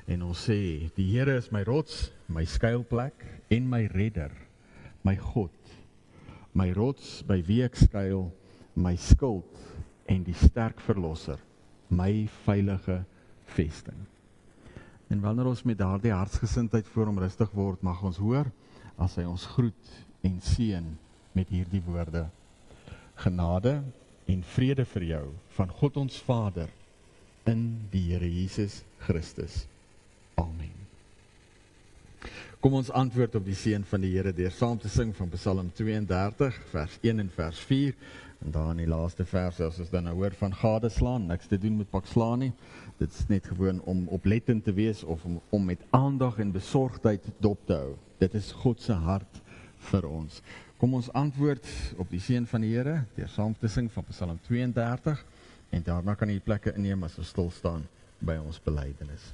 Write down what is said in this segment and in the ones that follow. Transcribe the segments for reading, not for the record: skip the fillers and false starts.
En ons sê, die Here is my rots, my skuilplek en my redder, my God, my rots by wie ek skuil, my skild en die sterk verlosser, my veilige vesting. En wanneer ons met daardie hartsgesindheid voor hom rustig word, mag ons hoor, as hy ons groet en seën met hierdie woorde. Genade en vrede vir jou, van God ons Vader, in die Here Jesus Christus. Amen. Kom ons antwoord op die seën van die Here deur saam te sing van Psalm 32, vers 1 en vers 4, en daar in die laaste vers, as ons dan nou hoor van gadeslaan, niks te doen met pak slaan nie, dit is net gewoon om oplettend te wees, of om met aandag en besorgdheid dop te hou. Dit is God se hart vir ons. Kom ons antwoord op die seën van die Here, deur saam te sing van Psalm 32, en daarna kan jy plekke inneem as ons stil staan by ons belydenis.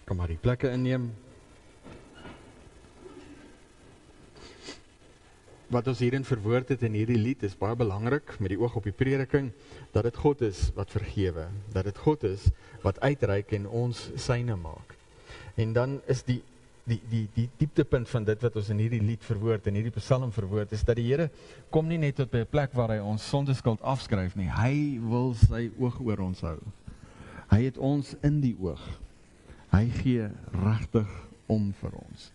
Kom maar die plekke inneem. Wat ons hierin verwoord het in hierdie lied is baie belangrik, met die oog op die prediking, dat dit God is wat vergewe, dat dit God is wat uitreik en ons syne maak. En dan is die dieptepunt van dit wat ons in hierdie lied verwoord, in hierdie psalm verwoord, is dat die Here kom nie net tot by 'n plek waar hy ons sondeskuld afskryf nie, hy wil sy oog oor ons hou. Hy het ons in die oog. Hy gee regtig om vir ons.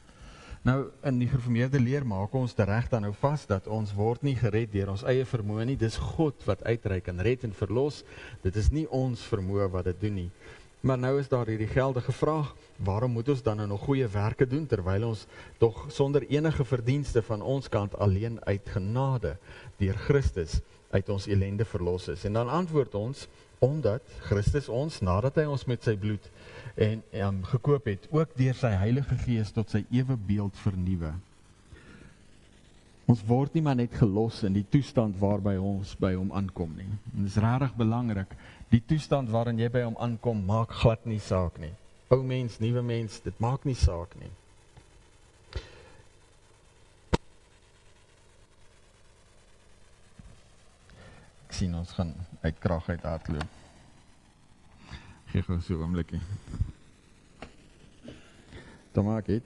Nou, in die gereformeerde leer maak ons reg dan nou vas, dat ons word nie gered deur ons eie vermoë nie, dis God wat uitreik en red en verlos, dit is nie ons vermoë wat dit doen nie. Maar nou is daar hierdie geldige vraag, waarom moet ons dan nou nog goeie werke doen, terwyl ons tog sonder enige verdienste van ons kant alleen uit genade, deur Christus, uit ons ellende verlos is. En dan antwoord ons, omdat Christus ons, nadat hy ons met sy bloed en gekoop het, ook deur sy Heilige Gees tot sy ewebeeld vernuwe. Ons word nie maar net gelos in die toestand waarby ons by hom aankom nie. En dit is regtig belangrik, die toestand waarin jy by hom aankom, maak glad nie saak nie. Ou mens, nuwe mens, dit maak nie saak nie. sien ons gaan uit krag uit hardloop. Gee gou so 'n oombliekie. Dan maak ek.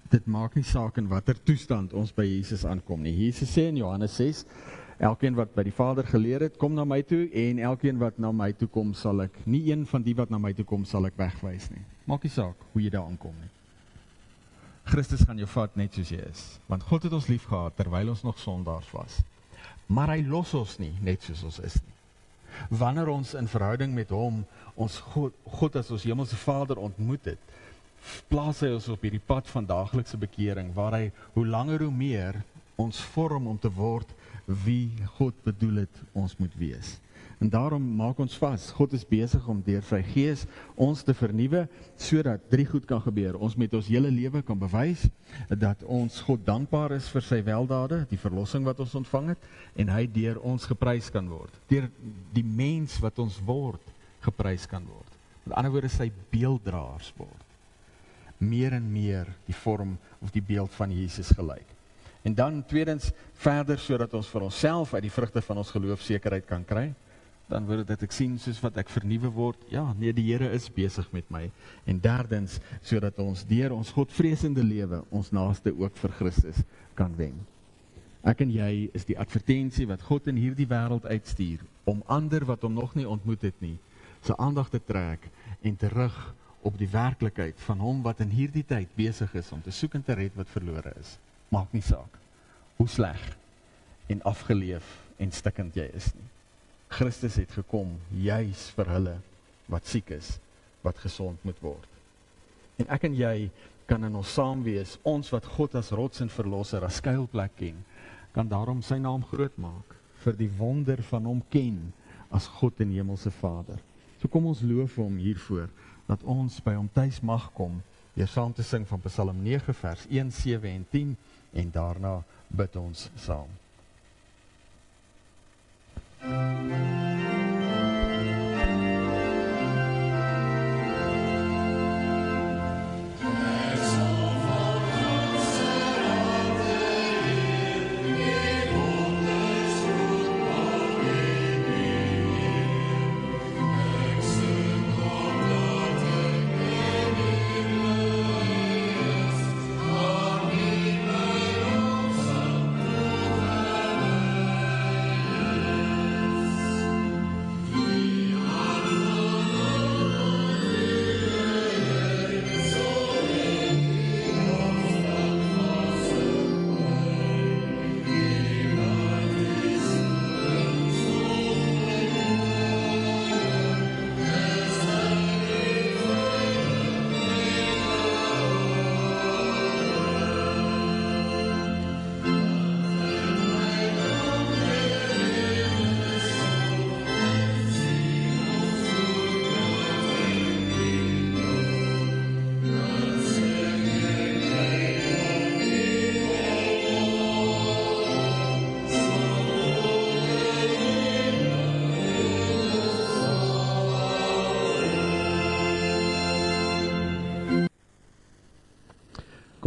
Dit maak nie saak in watter toestand ons by Jesus aankom nie. Jesus sê in Johannes 6, elkeen wat by die Vader geleer het, kom na my toe, en elkeen wat na my toe kom, sal ek, nie een van die wat na my toe kom, sal ek wegwys nie. Maak nie saak hoe jy daar aankom nie. Christus gaan jou vat net soos jy is, want God het ons lief gehad, terwyl ons nog sondaars was. Maar hy los ons nie, net soos ons is nie. Wanneer ons in verhouding met hom, ons God as ons hemelse Vader ontmoet het, plaas hy ons op hierdie pad van daaglikse bekering, waar hy hoe langer hoe meer ons vorm om te word wie God bedoel het ons moet wees. En daarom maak ons vas, God is besig om deur sy Gees ons te vernuwe, sodat 3 goed kan gebeur. Ons met ons hele lewe kan bewys, dat ons God dankbaar is vir sy weldade, die verlossing wat ons ontvang het, en hy deur ons geprys kan word. Deur die mens wat ons word, geprys kan word. Met ander woorde, sy beelddraers word. Meer en meer die vorm of die beeld van Jesus gelyk. En dan tweedens, verder sodat ons vir onsself uit die vrugte van ons geloof sekerheid kan kry, dan word dit ek sien soos wat ek vernuwe word, ja, nee, die Here is besig met my. En derdens, sodat ons deur ons Godvreesende lewe, ons naaste ook vir Christus kan wen. Ek en jy is die advertensie wat God in hierdie wêreld uitstuur, om ander wat hom nog nie ontmoet het nie, sy aandag te trek en terug op die werklikheid van hom wat in hierdie tyd besig is om te soek en te red wat verlore is. Maak nie saak hoe sleg en afgeleef en stikkend jy is nie. Christus het gekom juis vir hulle wat siek is, wat gesond moet word. En ek en jy kan in ons saam wees, ons wat God as rots en verlosser, as skuilplek ken, kan daarom sy naam groot maak, vir die wonder van hom ken, as God en hemelse Vader. So kom ons loof hom hiervoor, dat ons by hom tuis mag kom, deur saam te sing van Psalm 9 vers 1, 7 en 10, en daarna bid ons saam.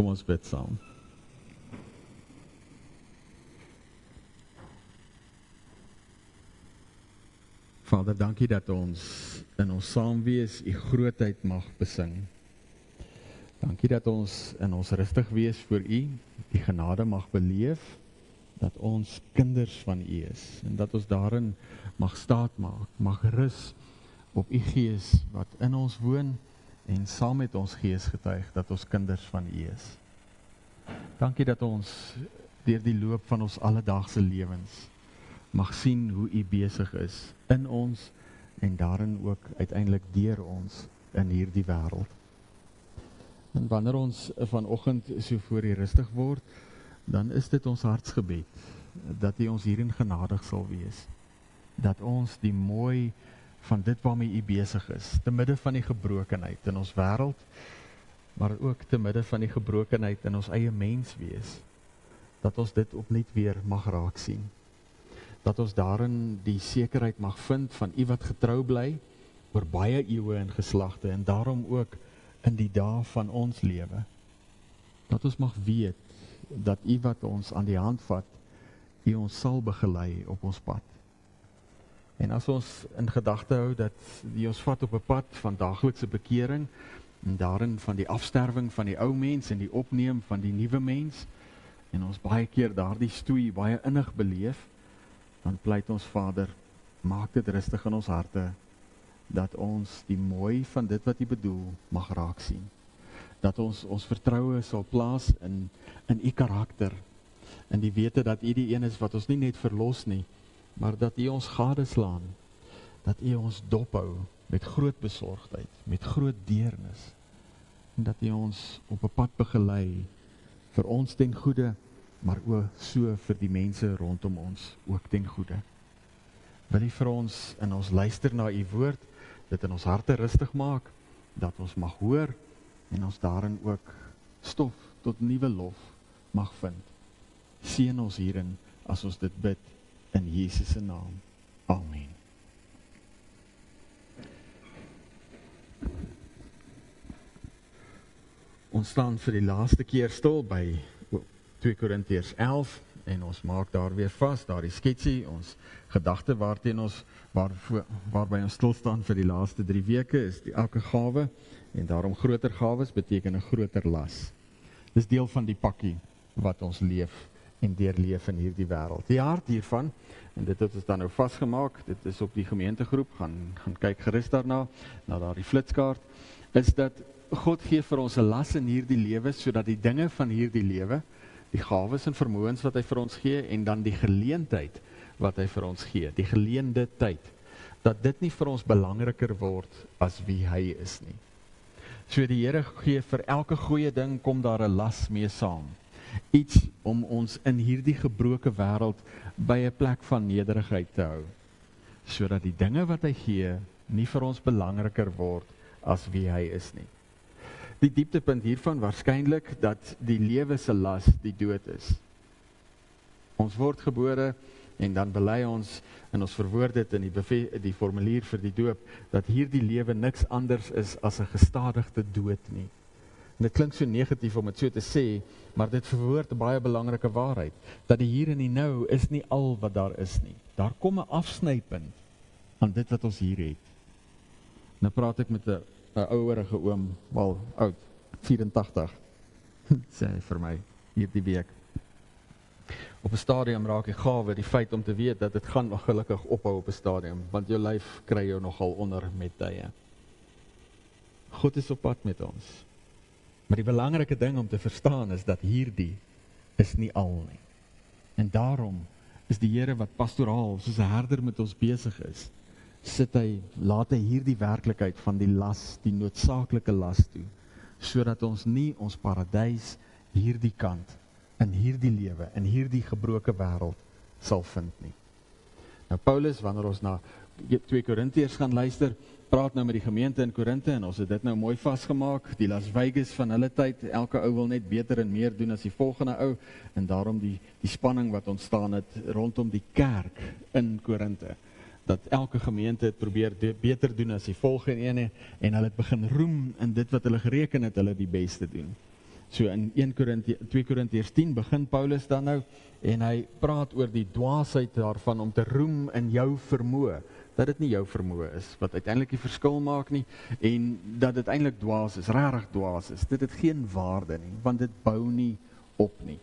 Kom ons bid saam. Vader, dankie dat ons in ons saamwees u grootheid mag besing. Dankie dat ons in ons rustig wees voor u, die genade mag beleef, dat ons kinders van u is, en dat ons daarin mag staat maak, mag rus op u Gees wat in ons woon, en saam met ons Gees getuig dat ons kinders van u is. Dankie dat ons deur die loop van ons alledaagse lewens mag sien hoe u besig is in ons en daarin ook uiteindelik deur ons in hierdie wêreld. En wanneer ons vanoggend so voor u rustig word, dan is dit ons hartsgebed dat u ons hierin genadig sal wees. dat ons die mooi van dit waarmee U besig is, te midde van die gebrokenheid in ons wêreld, maar ook te midde van die gebrokenheid in ons eie menswees, dat ons dit opnuut weer mag raak sien. Dat ons daarin die sekerheid mag vind van U wat getrou bly, oor baie eeue en geslagte, en daarom ook in die dae van ons lewe. Dat ons mag weet, dat U wat ons aan die hand vat, U ons sal begelei op ons pad. En as ons in gedagte hou, dat U ons vat op 'n pad van daaglikse bekering, en daarin van die afsterwing van die ou mens, en die opneem van die nuwe mens, en ons baie keer daardie stoei baie innig beleef, dan pleit ons Vader, maak dit rustig in ons harte, dat ons die mooi van dit wat U bedoel, mag raak sien. Dat ons vertroue sal plaas in U karakter, in die wete dat U die een is wat ons nie net verlos nie, maar dat U ons gadeslaan, dat U ons dophou met groot besorgdheid, met groot deernis, en dat U ons op 'n pad begelei, vir ons ten goeie, maar ook so vir die mense rondom ons, ook ten goeie. Wil U vir ons, in ons luister na U woord, dit in ons harte rustig maak, dat ons mag hoor, en ons daarin ook stof tot nuwe lof mag vind. Seën ons hierin, as ons dit bid, in Jesus se naam. Amen. Ons staan vir die laaste keer stil by 2 Korintiërs 11, en ons maak daar weer vas, daar die sketsie, ons gedagte waarby ons stil staan vir die laaste 3 weke, is elke gawe, en daarom groter gawes beteken 'n groter las. Dis deel van die pakkie wat ons leef en deurleef in hierdie wêreld. Die hart hiervan, en dit het ons dan nou vasgemaak, dit is op die gemeentegroep, gaan kyk gerus daarna, na daardie flitskaart, is dat God gee vir ons 'n las in hierdie lewe, sodat die dinge van hierdie lewe, die gawes en vermoëns wat hy vir ons gee, en dan die geleentheid wat hy vir ons gee, die geleende tyd, dat dit nie vir ons belangriker word as wie hy is nie. So die Here gee vir elke goeie ding, kom daar 'n las mee saam. Iets om ons in hierdie gebroke wêreld by 'n plek van nederigheid te hou, sodat die dinge wat hy gee, nie vir ons belangriker word as wie hy is nie. Die dieptepunt hiervan waarskynlik dat die lewe se las die dood is. Ons word gebore en dan bely ons, en ons verwoord dit in die formulier vir die doop, dat hierdie lewe niks anders is as 'n gestadigde dood nie. En dit klink so negatief om dit so te sê, maar dit verwoord 'n baie belangrike waarheid, dat die hier en die nou is nie al wat daar is nie. Daar kom 'n afsnypunt aan dit wat ons hier het. Nou praat ek met 'n ouerige oom, wel oud, 84, sê hy vir my hierdie week. Op 'n stadium raak die gawe, die feit om te weet dat dit gaan gelukkig ophou op 'n stadium, want jou lyf kry jou nogal onder met tye. God is op pad met ons. Maar die belangrike ding om te verstaan is dat hierdie is nie al nie. En daarom is die Here wat pastoraal, soos 'n herder met ons besig is, laat hy hierdie werklikheid van die las, die noodsaaklike las toe, sodat ons nie ons paradys hierdie kant, in hierdie lewe, in hierdie gebroke wêreld sal vind nie. Nou Paulus, wanneer ons na 2 Korintiërs gaan luister, praat nou met die gemeente in Korinte, en ons het dit nou mooi vasgemaak, die Las Vegas van hulle tyd, elke ou wil net beter en meer doen as die volgende ou, en daarom die spanning wat ontstaan het rondom die kerk in Korinte, dat elke gemeente het probeer beter doen as die volgende ene, en hulle het begin roem in dit wat hulle gereken het, hulle die beste doen. So in 2 Korintiërs 10 begin Paulus dan nou, en hy praat oor die dwaasheid daarvan om te roem in jou vermoë, dat dit nie jou vermoë is, wat uiteindelik die verskil maak nie, en dat dit eintlik dwaas is, regtig dwaas is. Dit het geen waarde nie, want dit bou nie op nie.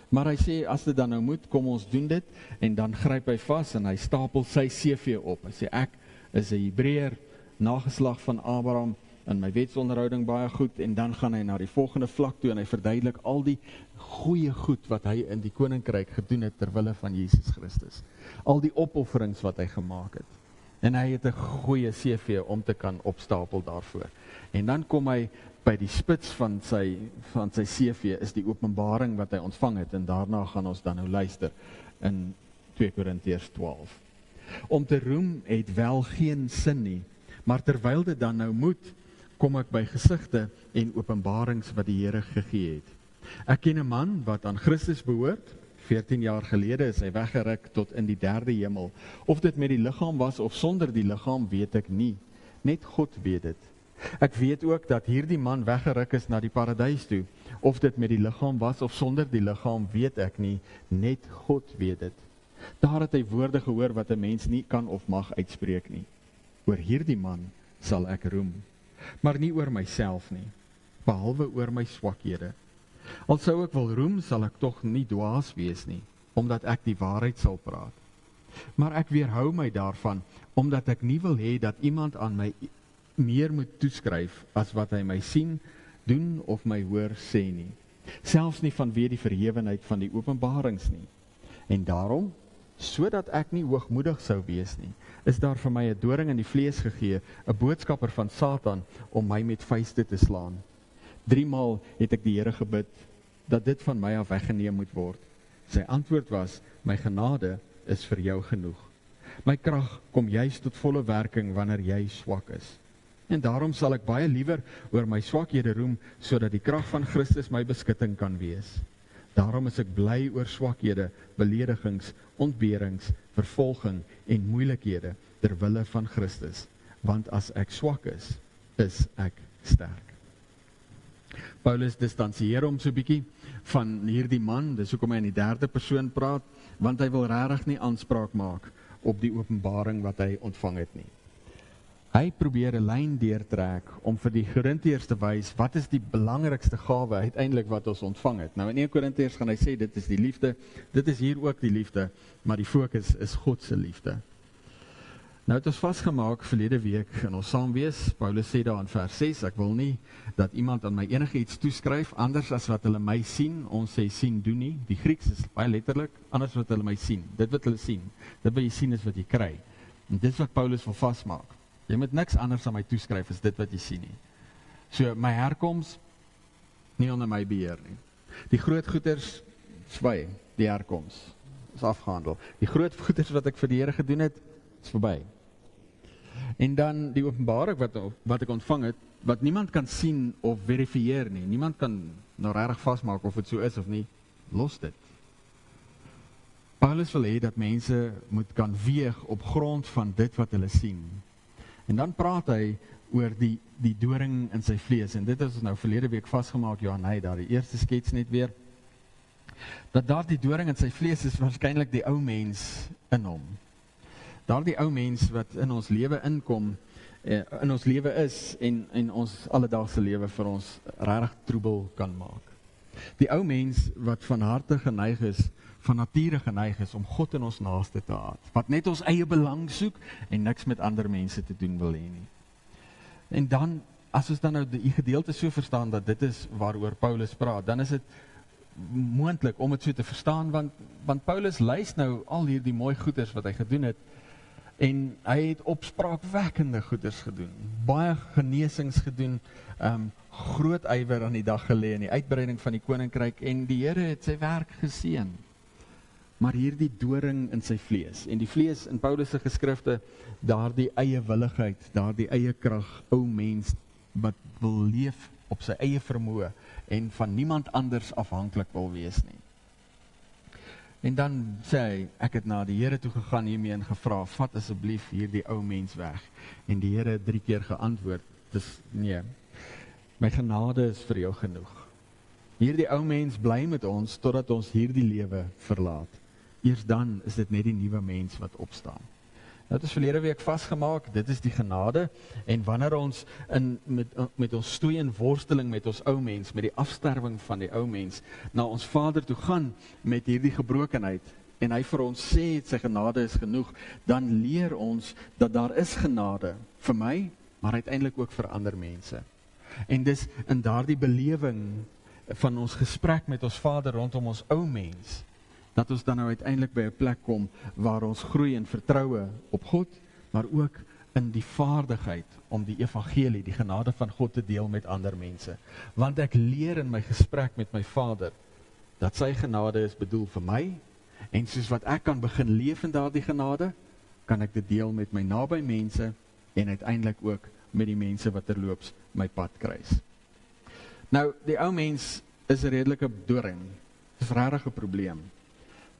Maar hy sê, as dit dan nou moet, kom ons doen dit, en dan gryp hy vas, en hy stapel sy CV op. Hy sê, ek is 'n Hebreër, nageslag van Abraham, in my wetsonderhouding baie goed, en dan gaan hy na die volgende vlak toe, en hy verduidelik al die goeie goed wat hy in die koninkryk gedoen het, terwille van Jesus Christus. Al die opofferings wat hy gemaak het. En hy het 'n goeie CV om te kan opstapel daarvoor. En dan kom hy by die spits van sy CV, is die openbaring wat hy ontvang het, en daarna gaan ons dan nou luister in 2 Korintiërs 12. Om te roem het wel geen sin nie, maar terwyl dit dan nou moet, kom ek by gesigte en openbarings wat die Here gegee het. Ek ken 'n man wat aan Christus behoort. 14 jaar gelede is hy weggeruk tot in die 3de hemel. Of dit met die liggaam was of sonder die liggaam, weet ek nie. Net God weet dit. Ek weet ook dat hierdie man weggeruk is na die paradys toe. Of dit met die liggaam was of sonder die liggaam, weet ek nie. Net God weet dit. Daar het hy woorde gehoor wat 'n mens nie kan of mag uitspreek nie. Oor hierdie man sal ek roem, maar nie oor myself nie, behalwe oor my swakhede. Al sou ek wil roem, sal ek tog nie dwaas wees nie, omdat ek die waarheid sal praat. Maar ek weerhou my daarvan, omdat ek nie wil hê dat iemand aan my meer moet toeskryf as wat hy my sien, doen of my hoor sê nie. Selfs nie vanweë die verhewenheid van die openbarings nie. En daarom, sodat ek nie hoogmoedig sou wees nie, is daar vir my 'n doring in die vlees gegee, 'n boodskapper van Satan, om my met vuiste te slaan. 3 maal het ek die Here gebid, dat dit van my af weggeneem moet word. Sy antwoord was, my genade is vir jou genoeg. My krag kom juis tot volle werking wanneer jy swak is. En daarom sal ek baie liewer oor my swakhede roem, sodat die krag van Christus my beskutting kan wees. Daarom is ek bly oor swakhede, beledigings, ontberings, vervolging en moeilikhede ter wille van Christus, want as ek swak is ek sterk. Paulus distansieer hom so bietjie van hierdie man, dis hoekom hy in die 3de persoon praat, want hy wil regtig nie aanspraak maak op die openbaring wat hy ontvang het nie. Hy probeer 'n lyn deurtrek om vir die Korintiërs te wys wat is die belangrikste gawe uiteindelik wat ons ontvang het. Nou in 1 Korintiërs gaan hy sê dit is die liefde, dit is hier ook die liefde, maar die fokus is God se liefde. Nou het ons vasgemaak verlede week in ons saamwees, Paulus sê daar in vers 6, ek wil nie dat iemand aan my enigiets toeskryf, anders as wat hulle my sien, ons sê sien doen nie, die Grieks is baie letterlik, anders wat hulle my sien, dit wat hulle sien, dit wat jy sien is wat jy kry, en dit is wat Paulus wil vasmaak. Jy moet niks anders aan my toeskryf as dit wat jy sien nie. So my herkoms nie onder my beheer nie. Die groot goeders swy, die herkoms is afgehandel. Die groot goeders wat ek vir die Here gedoen het, is verby. En dan die openbaring wat ek ontvang het, wat niemand kan sien of verifieer nie. Niemand kan nou regtig vasmaak of dit so is of nie. Los dit. Paulus wil hê dat mense moet kan weeg op grond van dit wat hulle sien. En dan praat hy oor die doring in sy vlees. En dit is nou verlede week vasgemaak, ja nee, daar die eerste skets net weer. Dat daar die doring in sy vlees is waarskynlik die ou mens in hom. Daar die ou mens wat in ons lewe inkom, in ons lewe is en ons alledaagse lewe vir ons regtig troebel kan maak. Die ou mens wat van harte geneig is, van nature geneig is om God in ons naaste te haat, wat net ons eie belang soek en niks met ander mense te doen wil hê nie. En dan, as ons dan nou die gedeelte so verstaan dat dit is waaroor Paulus praat, dan is dit moontlik om dit so te verstaan, want Paulus lys nou al hierdie mooi goeders wat hy gedoen het, en hy het opspraakwekkende goeders gedoen, baie genesings gedoen, groot ywer aan die dag gelê in die uitbreiding van die koninkryk, en die Here het sy werk geseën. Maar hierdie doring in sy vlees, en die vlees in Paulus se geskrifte, daardie eie willigheid, daardie eie krag, ou mens, wat wil leef op sy eie vermoë, en van niemand anders afhanklik wil wees nie. En dan sê hy, ek het na die Here toe gegaan hiermee en gevra, vat asseblief hierdie ou mens weg. En die Here het 3 keer geantwoord, dis nee, my genade is vir jou genoeg. Hierdie ou mens bly met ons, totdat ons hierdie lewe verlaat. Eers dan is dit net die nuwe mens wat opstaan. Dit is verlede week vasgemaak, dit is die genade, en wanneer ons met ons stoei en worsteling met ons ou mens, met die afsterwing van die ou mens, na ons Vader toe gaan met hierdie gebrokenheid, en hy vir ons sê, sy genade is genoeg, dan leer ons dat daar is genade, vir my, maar uiteindelik ook vir ander mense. En dis in daardie belewing van ons gesprek met ons Vader rondom ons ou mens, dat ons dan nou uiteindelik by 'n plek kom waar ons groei in vertroue op God, maar ook in die vaardigheid om die evangelie, die genade van God te deel met ander mense. Want ek leer in my gesprek met my Vader, dat sy genade is bedoel vir my, en soos wat ek kan begin leef in daardie genade, kan ek dit deel met my naby mense en uiteindelik ook met die mense wat terloops my pad kruis. Nou, die ou mens is 'n redelike doring. Dit is regtig 'n probleem.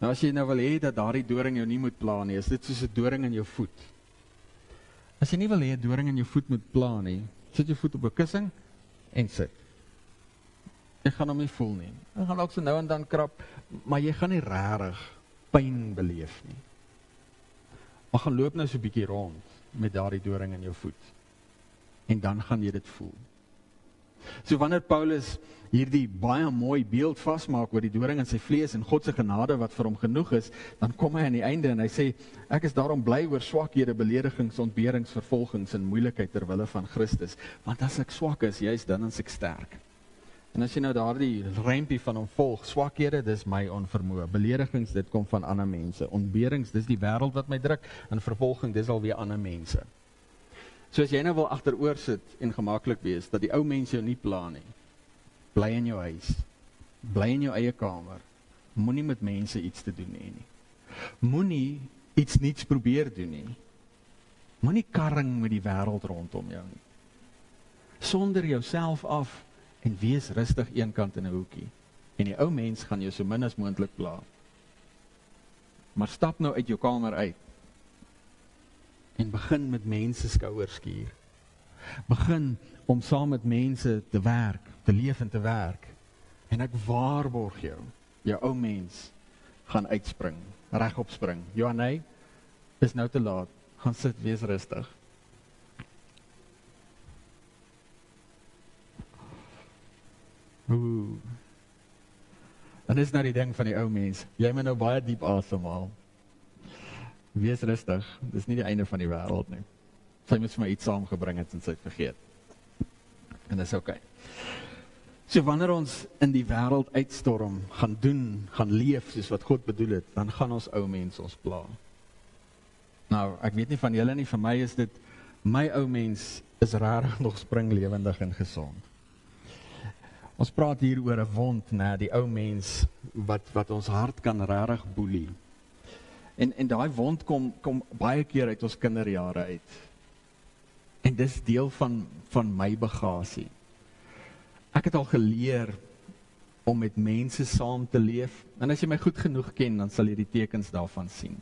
Nou as jy nou wil hê dat daardie doring jou nie moet pla nie, is dit soos 'n doring in jou voet. As jy nie wil hê 'n doring in jou voet moet pla nie, sit jou voet op 'n kussing en sit. Jy gaan hom nie voel nie. Jy gaan ook so nou en dan krap, maar jy gaan nie regtig pyn beleef nie. Maar gaan loop nou so 'n bietjie rond met daardie doring in jou voet. En dan gaan jy dit voel. So wanneer Paulus hierdie baie mooi beeld vasmaak oor die doring in sy vlees en God se genade wat vir hom genoeg is, dan kom hy aan die einde en hy sê, ek is daarom bly oor swakhede, beledigings, ontberings, vervolgings en moeilikheid ter wille van Christus, want as ek swak is, juist dan is ek sterk. En as jy nou daardie rympie van hom volg, swakhede, dis my onvermoë, beledigings, dit kom van ander mense, ontberings, dis die wêreld wat my druk, en vervolging, dis alweer ander mense. So as jy nou wil agteroor sit en gemaklik wees, dat die ou mense jou nie pla nie, bly in jou huis, bly in jou eie kamer, moenie met mense iets te doen hê nie. Moenie iets niets probeer doen nie. Moenie karring met die wêreld rondom jou nie. Sonder jouself af en wees rustig eenkant in 'n hoekie. En die ou mens gaan jou so min as moontlik pla. Maar stap nou uit jou kamer uit en begin met mense skouers skuur. Begin om saam met mense te werk, te leef en te werk. En ek waarborg jou ou mens gaan uitspring, regop spring. Johannes, is nou te laat, gaan sit, wees rustig. Dan is nou die ding van die ou mens, jy moet nou baie diep asemhaal. Wees rustig, dis nie die einde van die wêreld nie. Sy moet vir my iets saamgebring het en sy het vergeet. En dis okay. So wanneer ons in die wêreld uitstorm, gaan doen, gaan leef soos wat God bedoel het, dan gaan ons ou mens ons pla. Nou, ek weet nie van julle nie, vir my is dit, my ou mens is regtig nog springlewendig en gesond. Ons praat hier oor 'n wond, die ou mens wat ons hart kan regtig boelie. En daai wond kom baie keer uit ons kinderjare uit. En dis deel van my bagasie. Ek het al geleer om met mense saam te leef. En as jy my goed genoeg ken, dan sal jy die tekens daarvan sien.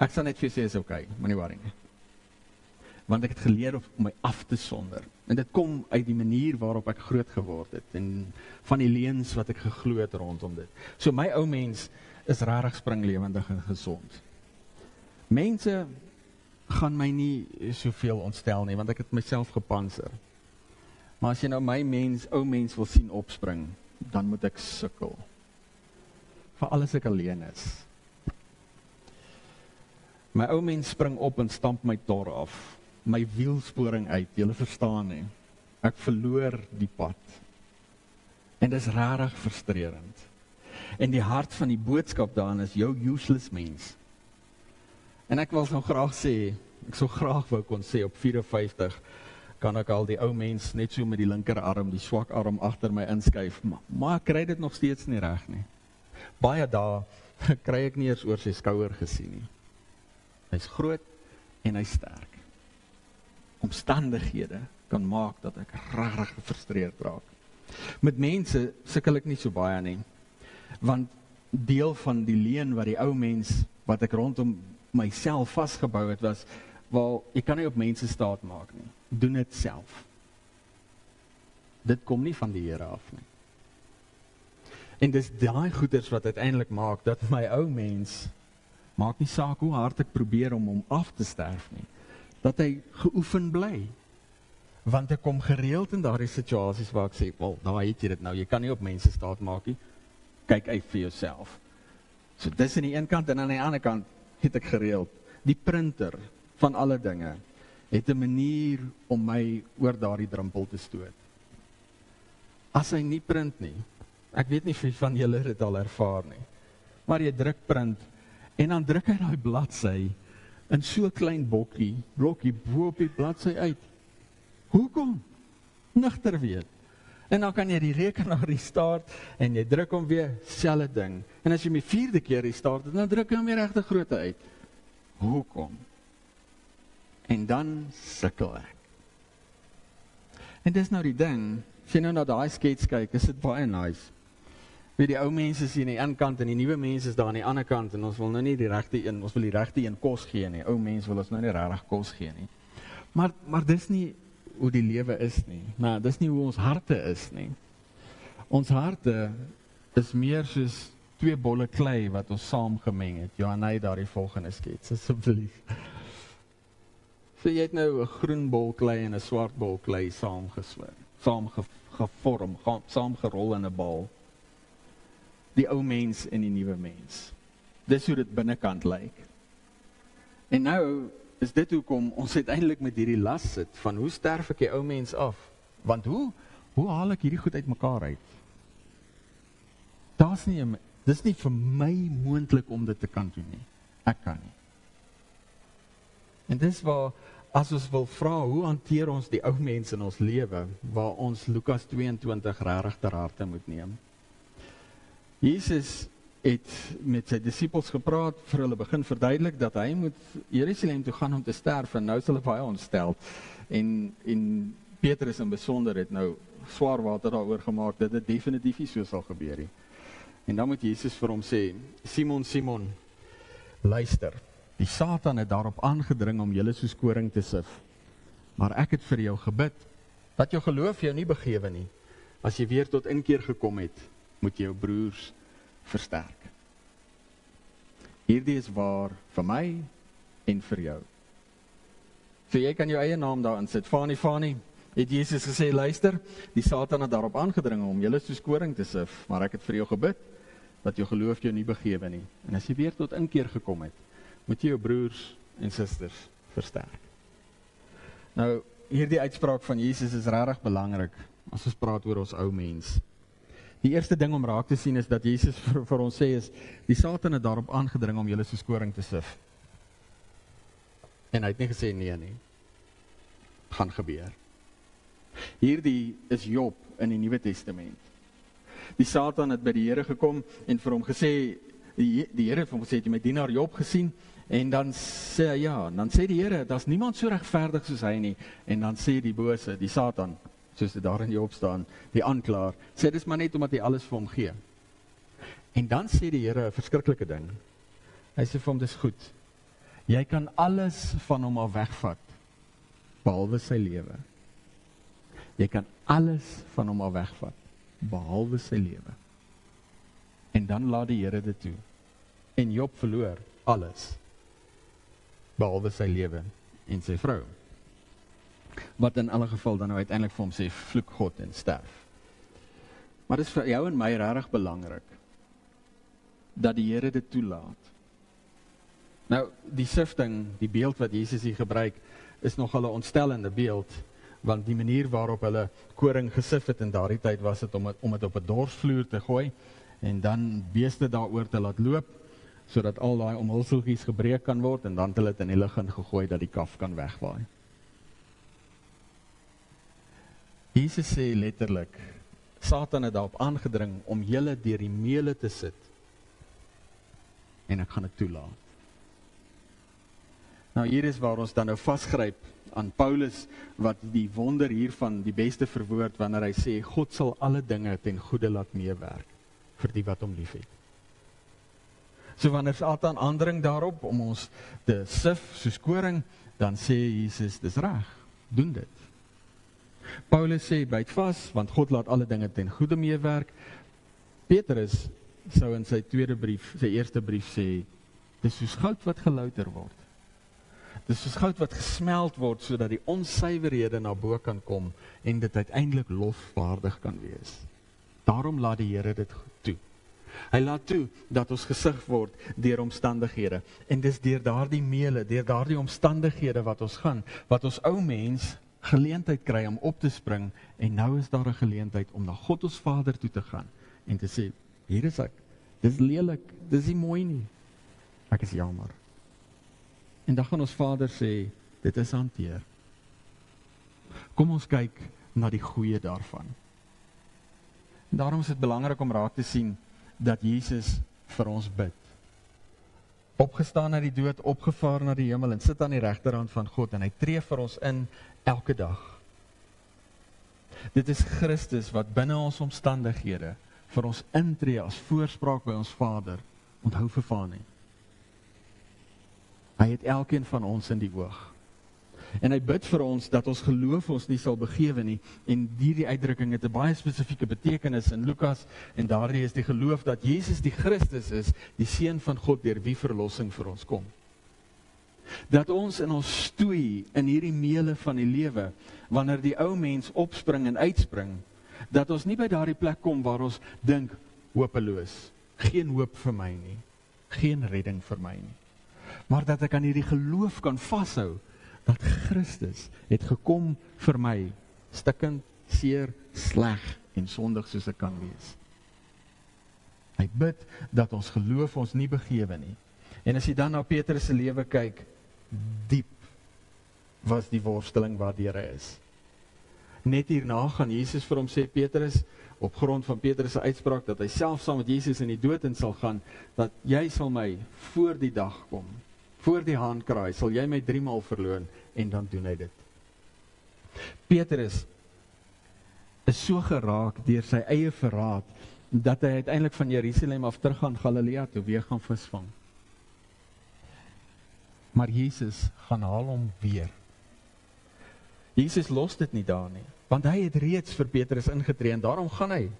Ek sal net vir jou sê, is okay, moenie worry nie. Want ek het geleer om my af te sonder. En dit kom uit die manier waarop ek groot geword het. En van die leuns wat ek geglo het rondom dit. So my ou mens is regtig springlewendig en gesond. Mense gaan my nie soveel ontstel nie, want ek het myself gepantser. Maar as jy nou my ou mens wil sien opspring, dan moet ek sukkel. Veral as ek alleen is. My ou mens spring op en stamp my tor af. My wielsporing uit, julle verstaan nie. Ek verloor die pad. En dis regtig frustrerend. En die hart van die boodskap daarin is jou useless mens. En ek wil so graag sê, ek so graag wou kon sê op 54 kan ek al die ou mens net so met die linkerarm, die swak arm agter my inskuif, maar ek kry dit nog steeds nie reg nie. Baie dae kry ek nie eers oor sy skouer gesien nie. Hy's groot en hy's sterk. Omstandighede kan maak dat ek regtig gefrustreerd raak. Met mense sukkel ek nie so baie nie. Want deel van die leuen wat die ou mens, wat ek rondom myself vasgebou het, was, wel, jy kan nie op mense staat maak nie. Doen dit self. Dit kom nie van die Here af nie. En dis daai goeders wat uiteindelik maak, dat my ou mens, maak nie saak hoe hard ek probeer om hom af te sterf nie, dat hy geoefen bly. Want ek kom gereeld in daardie situasies waar ek sê, wel, daar het jy dit nou, jy kan nie op mense staat maak nie, kyk uit vir jouself. So dis aan die een kant, en aan die ander kant het ek gereeld. Die printer van alle dinge het 'n manier om my oor daardie drempel te stoot. As hy nie print nie, ek weet nie wie van julle dit al ervaar nie, maar jy druk print, en dan druk hy daai bladsy in so 'n klein blokkie bo op die bladsy uit. Hoekom? Nigter weet. En dan kan jy die rekenaar restart en jy druk hom weer, selfde ding. En as jy my 4de keer restart, dan druk jy hom weer regte grootte uit. Hoekom? En dan sukkel ek. En dis nou die ding, as jy nou na daai skets kyk, is dit baie nice. Weet die ou mense is hier aan die een kant en die nuwe mense is daar aan die ander kant en ons wil nou nie die regte een, ons wil die regte een kos gee nie. Ou mense wil ons nou nie regtig kos gee nie. Maar dis nie hoe die lewe is nie. Maar dis nie hoe ons harte is nie. Ons harte is meer soos 2 bolle klei wat ons saam gemeng het. Johanna, daar die volgende skets, asseblief. So jy het nou 'n groen bol klei en 'n swart bol klei saam gevorm, saam gerol in 'n bal. Die ou mens en die nuwe mens. Dis hoe dit binnekant lyk. En nou is dit hoekom ons uiteindelik met hierdie las sit van hoe sterf ek die ou mens af? Want hoe haal ek hierdie goed uit mekaar uit? Dis nie vir my moontlik om dit te kan doen nie. Ek kan nie. En dis waar, as ons wil vra, hoe hanteer ons die ou mens in ons lewe, waar ons Lukas 22 regtig ter harte moet neem. Jesus het met sy disippels gepraat, vir hulle begin verduidelik dat hy moet Jerusalem toe gaan om te sterf, en nou is hulle baie ontstel. En Petrus in besonder het nou swaar water daaroor gemaak, dat dit definitief nie so sal gebeur nie. En dan moet Jesus vir hom sê, Simon, Simon, luister, die Satan het daarop aangedring om julle soos koring te sif. Maar ek het vir jou gebid, dat jou geloof jou nie begewe nie. As jy weer tot inkeer gekom het, moet jy jou broers versterk. Hierdie is waar vir my en vir jou. So jy kan jou eie naam daarin sit. Fani, het Jesus gesê, luister, die Satan het daarop aangedring om julle soos koring te sif, maar ek het vir jou gebid, dat jou geloof jou nie begewe nie. En as jy weer tot inkeer gekom het, moet jy jou broers en susters versterk. Nou, hierdie uitspraak van Jesus is regtig belangrik, as ons praat oor ons ou mens. Die eerste ding om raak te sien is dat Jesus vir ons sê is, die Satan het daarop aangedring om julle soos koring te sif. En hy het nie gesê nee nie. Gaan gebeur. Hierdie is Job in die Nuwe Testament. Die Satan het by die Here gekom en vir hom gesê, die Here het vir hom gesê, het jy my dienaar Job gesien? En dan sê hy ja, dan sê die Here, daar's niemand so regverdig soos hy nie. En dan sê die bose, die Satan, soos dit daar in Job staan, die aanklaer, sê dis maar net omdat hy alles vir hom gee. En dan sê die Here 'n verskriklike ding. Hy sê vir hom, dis goed. Jy kan alles van hom af wegvat, behalwe sy lewe. Jy kan alles van hom af wegvat, behalwe sy lewe. En dan laat die Here dit toe. En Job verloor alles, behalwe sy lewe en sy vrou. Wat in alle geval dan nou uiteindelik vir hom sê, vloek God en sterf. Maar dit is vir jou en my regtig belangrik, dat die Here dit toelaat. Nou, die sifting, die beeld wat Jesus hier gebruik, is nogal 'n ontstellende beeld, want die manier waarop hulle koring gesif het in daardie tyd was dit om dit op 'n dorsvloer te gooi, en dan beeste daaroor te laat loop, sodat al daai omhulseltjies gebreek kan word, en dan het hulle dit in die lug ingegooi, dat die kaf kan wegwaai. Jesus sê letterlik, Satan het daarop aangedring om julle deur die meule te sit, en ek gaan dit toelaat. Nou hier is waar ons dan nou vasgryp aan Paulus, wat die wonder hiervan die beste verwoord, wanneer hy sê, God sal alle dinge ten goeie laat meewerk, vir die wat hom lief het. So wanneer Satan aandring daarop, om ons te sif soos koring, dan sê Jesus, dis reg, doen dit. Paulus sê, byt vas, want God laat alle dinge ten goeie meewerk. Petrus sou in sy eerste brief sê, dis soos goud wat gelouter word. Dis soos goud wat gesmeld word, sodat die onsuiverhede na bo kan kom, en dit uiteindelik lofwaardig kan wees. Daarom laat die Here dit toe. Hy laat toe, dat ons gesig word deur omstandighede, en dis deur daardie meele, deur daardie omstandighede wat ons gaan, wat ons ou mens geleentheid kry om op te spring, en nou is daar 'n geleentheid om na God ons Vader toe te gaan, en te sê, hier is ek, dis lelik, dis nie mooi nie, ek is jammer. En dan gaan ons Vader sê, dit is hanteer. Kom ons kyk na die goeie daarvan. En daarom is dit belangrik om raak te sien, dat Jesus vir ons bid. opgestaan uit die dood, opgevaar na die hemel en sit aan die regterhand van God en hy tree vir ons in elke dag. Dit is Christus wat binne ons omstandighede vir ons intree as voorspraak by ons Vader. Onthou vir Vader. Hy het elkeen van ons in die oog. En hy bid vir ons dat ons geloof ons nie sal begewe nie. En hierdie uitdrukking het 'n baie spesifieke betekenis in Lukas. En daardie is die geloof dat Jesus die Christus is, die Seun van God, deur wie verlossing vir ons kom. Dat ons in ons stoei in hierdie meele van die lewe, wanneer die ou mens opspring en uitspring, dat ons nie by daardie plek kom waar ons dink, hopeloos, geen hoop vir my nie, geen redding vir my nie. Maar dat ek aan hierdie geloof kan vashou, dat Christus het gekom vir my, stikkend, seer, sleg en sondig soos ek kan wees. Hy bid dat ons geloof ons nie begewe nie. En as jy dan na Petrus se lewe kyk, diep was die worsteling waardeur hy is. Net hierna gaan Jesus vir hom sê, Petrus, op grond van Petrus se uitspraak, dat hy self saam met Jesus in die dood in sal gaan, dat jy sal my voor die dag kom, voor die haan kraai, sal jy my 3 maal verloon, en dan doen hy dit. Petrus is so geraak deur sy eie verraad, dat hy uiteindelik van Jerusalem af terug gaan Galilea toe weer gaan visvang. Maar Jesus gaan haal hom weer. Jesus los dit nie daar nie, want hy het reeds vir Petrus ingetree, en daarom gaan hy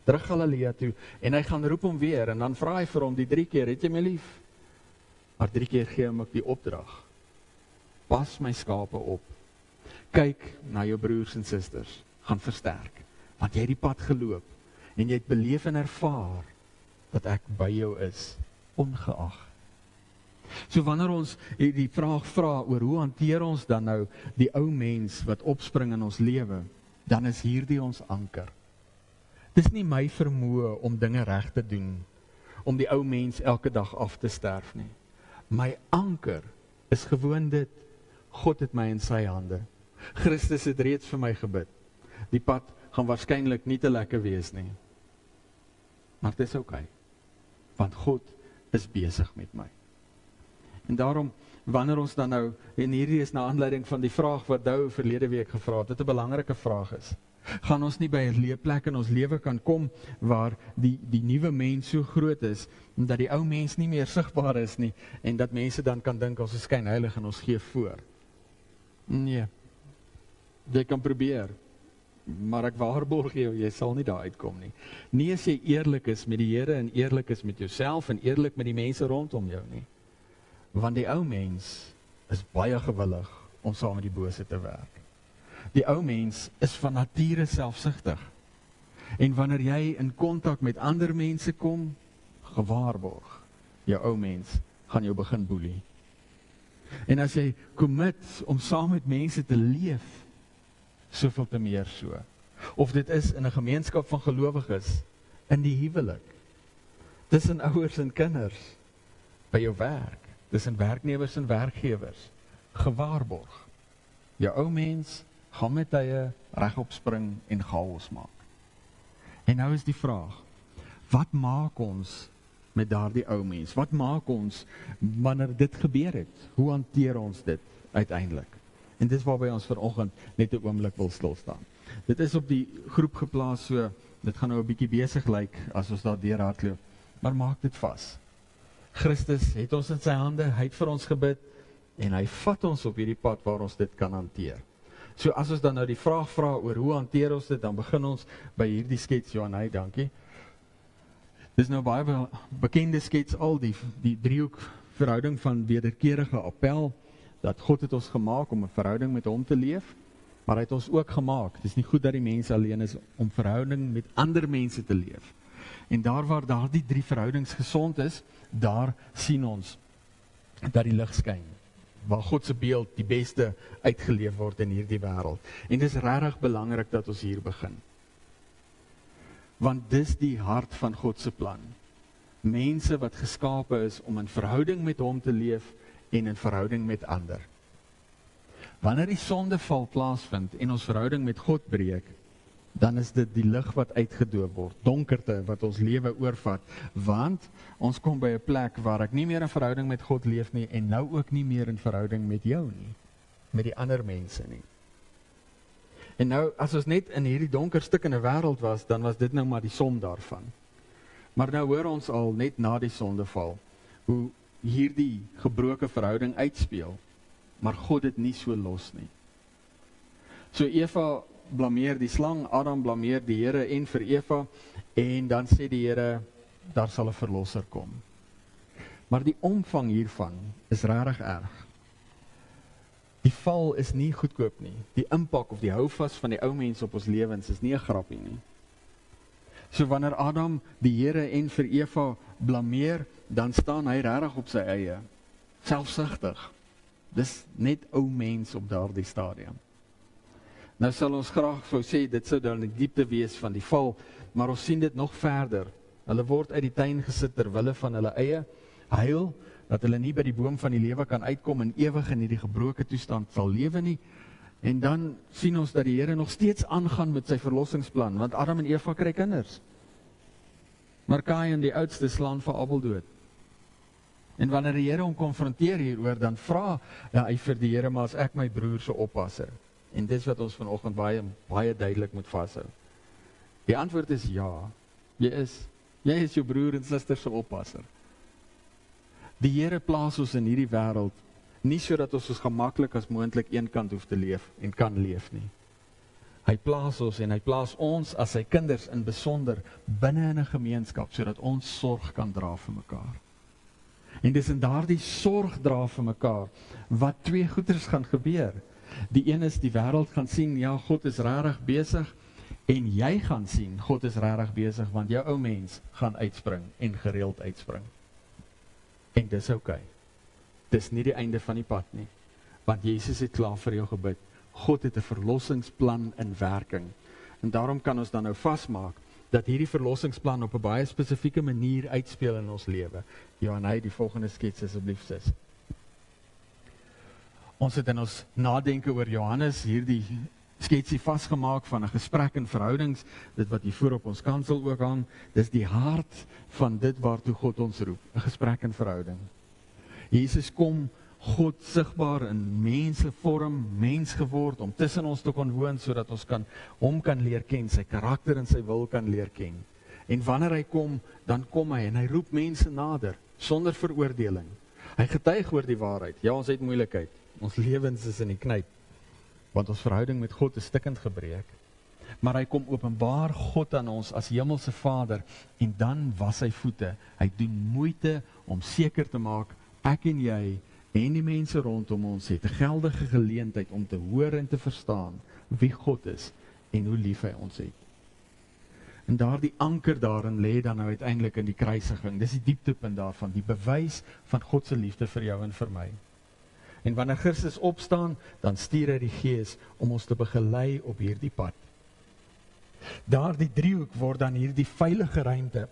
terug Galilea toe, en hy gaan roep hom weer, en dan vra hy vir hom die 3 keer, het jy my lief? Maar 3 keer gee hom ek die opdrag, pas my skape op, kyk na jou broers en susters, gaan versterk, want jy het die pad geloop, en jy het beleef en ervaar, dat ek by jou is, ongeag. So wanneer ons die vraag vra oor hoe hanteer ons dan nou die ou mens wat opspring in ons lewe, dan is hierdie ons anker. Dis nie my vermoë om dinge reg te doen, om die ou mens elke dag af te sterf nie. My anker is gewoon dit, God het my in sy hande. Christus het reeds vir my gebid. Die pad gaan waarskynlik nie te lekker wees nie. Maar dit is oké, want God is besig met my. En daarom, wanneer ons dan nou, en hierdie is na aanleiding van die vraag wat Dou verlede week gevra het, dit 'n belangrike vraag is, gaan ons nie by 'n plek in ons lewe kan kom, waar die nuwe mens so groot is, en dat die ou mens nie meer sigbaar is nie, en dat mense dan kan dink, ons is skynheilig en ons gee voor. Nee, jy kan probeer, maar ek waarborg jou, jy sal nie daar uitkom nie. Nie as jy eerlik is met die Here, en eerlik is met jouself, en eerlik met die mense rondom jou nie. Want die ou mens is baie gewillig om saam met die bose te werk. Die ou mens is van nature selfsugtig. En wanneer jy in kontak met ander mense kom, gewaarborg, jou ou mens gaan jou begin boelie. En as jy commit om saam met mense te leef, soveel te meer so. Of dit is in 'n gemeenskap van gelowiges, in die huwelik, tussen ouers en kinders, by jou werk, tussen werknemers en werkgewers, gewaarborg. Jou ou mens gaan met tye regop spring en chaos maak. En nou is die vraag, wat maak ons met daardie ou mens? Wat maak ons wanneer dit gebeur het? Hoe hanteer ons dit uiteindelik? En dis waarby ons vanoggend net 'n oomblik wil stil staan. Dit is op die groep geplaas, so dit gaan nou 'n bietjie besig lyk as ons daar deur hardloop, maar maak dit vas. Christus het ons in sy hande, hy het vir ons gebid, en hy vat ons op hierdie pad waar ons dit kan hanteer. So as ons dan nou die vraag vra oor hoe hanteer ons dit, dan begin ons by hierdie skets, Johan, dankie. Dis nou baie bekende skets al, die driehoek verhouding van wederkerige appel, dat God het ons gemaak om 'n verhouding met hom te leef, maar hy het ons ook gemaak, het is nie goed dat die mens alleen is, om verhouding met ander mense te leef. En daar waar daardie 3 verhoudings gesond is, daar sien ons dat die lig skyn, waar God se beeld die beste uitgeleef word in hierdie wêreld. En dis regtig belangrik dat ons hier begin. Want dis die hart van God se plan. Mense wat geskape is om in verhouding met hom te leef en in verhouding met ander. Wanneer die sondeval plaasvind en ons verhouding met God breek, dan is dit die lig wat uitgedoop word, donkerte wat ons lewe oorvat, want ons kom by 'n plek waar ek nie meer in verhouding met God leef nie, en nou ook nie meer in verhouding met jou nie, met die ander mense nie. En nou, as ons net in hierdie donker stikkende wêreld was, dan was dit nou maar die som daarvan. Maar nou hoor ons al net na die sondeval, hoe hierdie gebroke verhouding uitspeel, maar God het nie so los nie. So Eva blameer die slang, Adam blameer die Here en vir Eva, en dan sê die Here, daar sal 'n verlosser kom. Maar die omvang hiervan is regtig erg. Die val is nie goedkoop nie. Die impak of die houvas van die ou mens op ons lewens is nie 'n grappie nie. So wanneer Adam die Here en vir Eva blameer, dan staan hy regtig op sy eie, selfsugtig. Dis net ou mens op daardie stadium. Nou sal ons graag wou sê, dit sou dan die diepte wees van die val, maar ons sien dit nog verder. Hulle word uit die tuin gesit terwille van hulle eie heil, dat hulle nie by die boom van die lewe kan uitkom en ewig in hierdie gebroke toestand sal lewe nie. En dan sien ons dat die Here nog steeds aangaan met sy verlossingsplan, want Adam en Eva kry kinders. Maar Kain, die oudste, slaan vir Abel dood. En wanneer die Here hom konfronteer hieroor, dan vra hy vir die Here, maar as ek my broer se oppasser. En dis wat ons vanoggend baie duidelik moet vashou. Die antwoord is ja. Jy is jou broer en suster se oppasser. Die Here plaas ons in hierdie wêreld nie sodat ons so gemaklik as moontlik eenkant hoef te leef en kan leef nie. Hy plaas ons en hy plaas ons as sy kinders in besonder binne in 'n gemeenskap sodat ons sorg kan dra vir mekaar. En dis in daardie sorg dra vir mekaar wat twee goeders gaan gebeur. Die een is die wêreld gaan sien, ja, God is regtig besig, en jy gaan sien, God is regtig besig, want jou ou mens gaan uitspring en gereeld uitspring. En dis oukei. Dis nie die einde van die pad nie, want Jesus het klaar vir jou gebid. God het 'n verlossingsplan in werking. En daarom kan ons dan nou vasmaak dat hierdie verlossingsplan op 'n baie spesifieke manier uitspeel in ons lewe. Johanna, die volgende skets asseblief sis. Ons het in ons nadenke oor Johannes hierdie sketsie vasgemaak van 'n gesprek en verhoudings, dit wat hier voor op ons kansel ook hang, dis die hart van dit waartoe God ons roep, 'n gesprek en verhouding. Jesus kom, God sigbaar in mensevorm, mens geword, om tussen ons te kon woon, sodat ons hom kan leer ken, sy karakter en sy wil kan leer ken. En wanneer hy kom, dan kom hy en hy roep mense nader, sonder veroordeling. Hy getuig oor die waarheid. Ja, ons het moeilikheid. Ons lewens is in die knyp, want ons verhouding met God is stikkend gebreek. Maar hy kom openbaar God aan ons as hemelse Vader, en dan was sy voete. Hy doen moeite om seker te maak, ek en jy, en die mense rondom ons het 'n geldige geleentheid om te hoor en te verstaan wie God is, en hoe lief hy ons het. En daardie anker daarin lê dan nou uiteindelik in die kruisiging. Dis die dieptepunt daarvan, die bewys van God se liefde vir jou en vir my. En wanneer Christus opstaan, dan stuur hy die Gees om ons te begelei op hierdie pad. Daardie driehoek word dan hierdie veilige ruimte,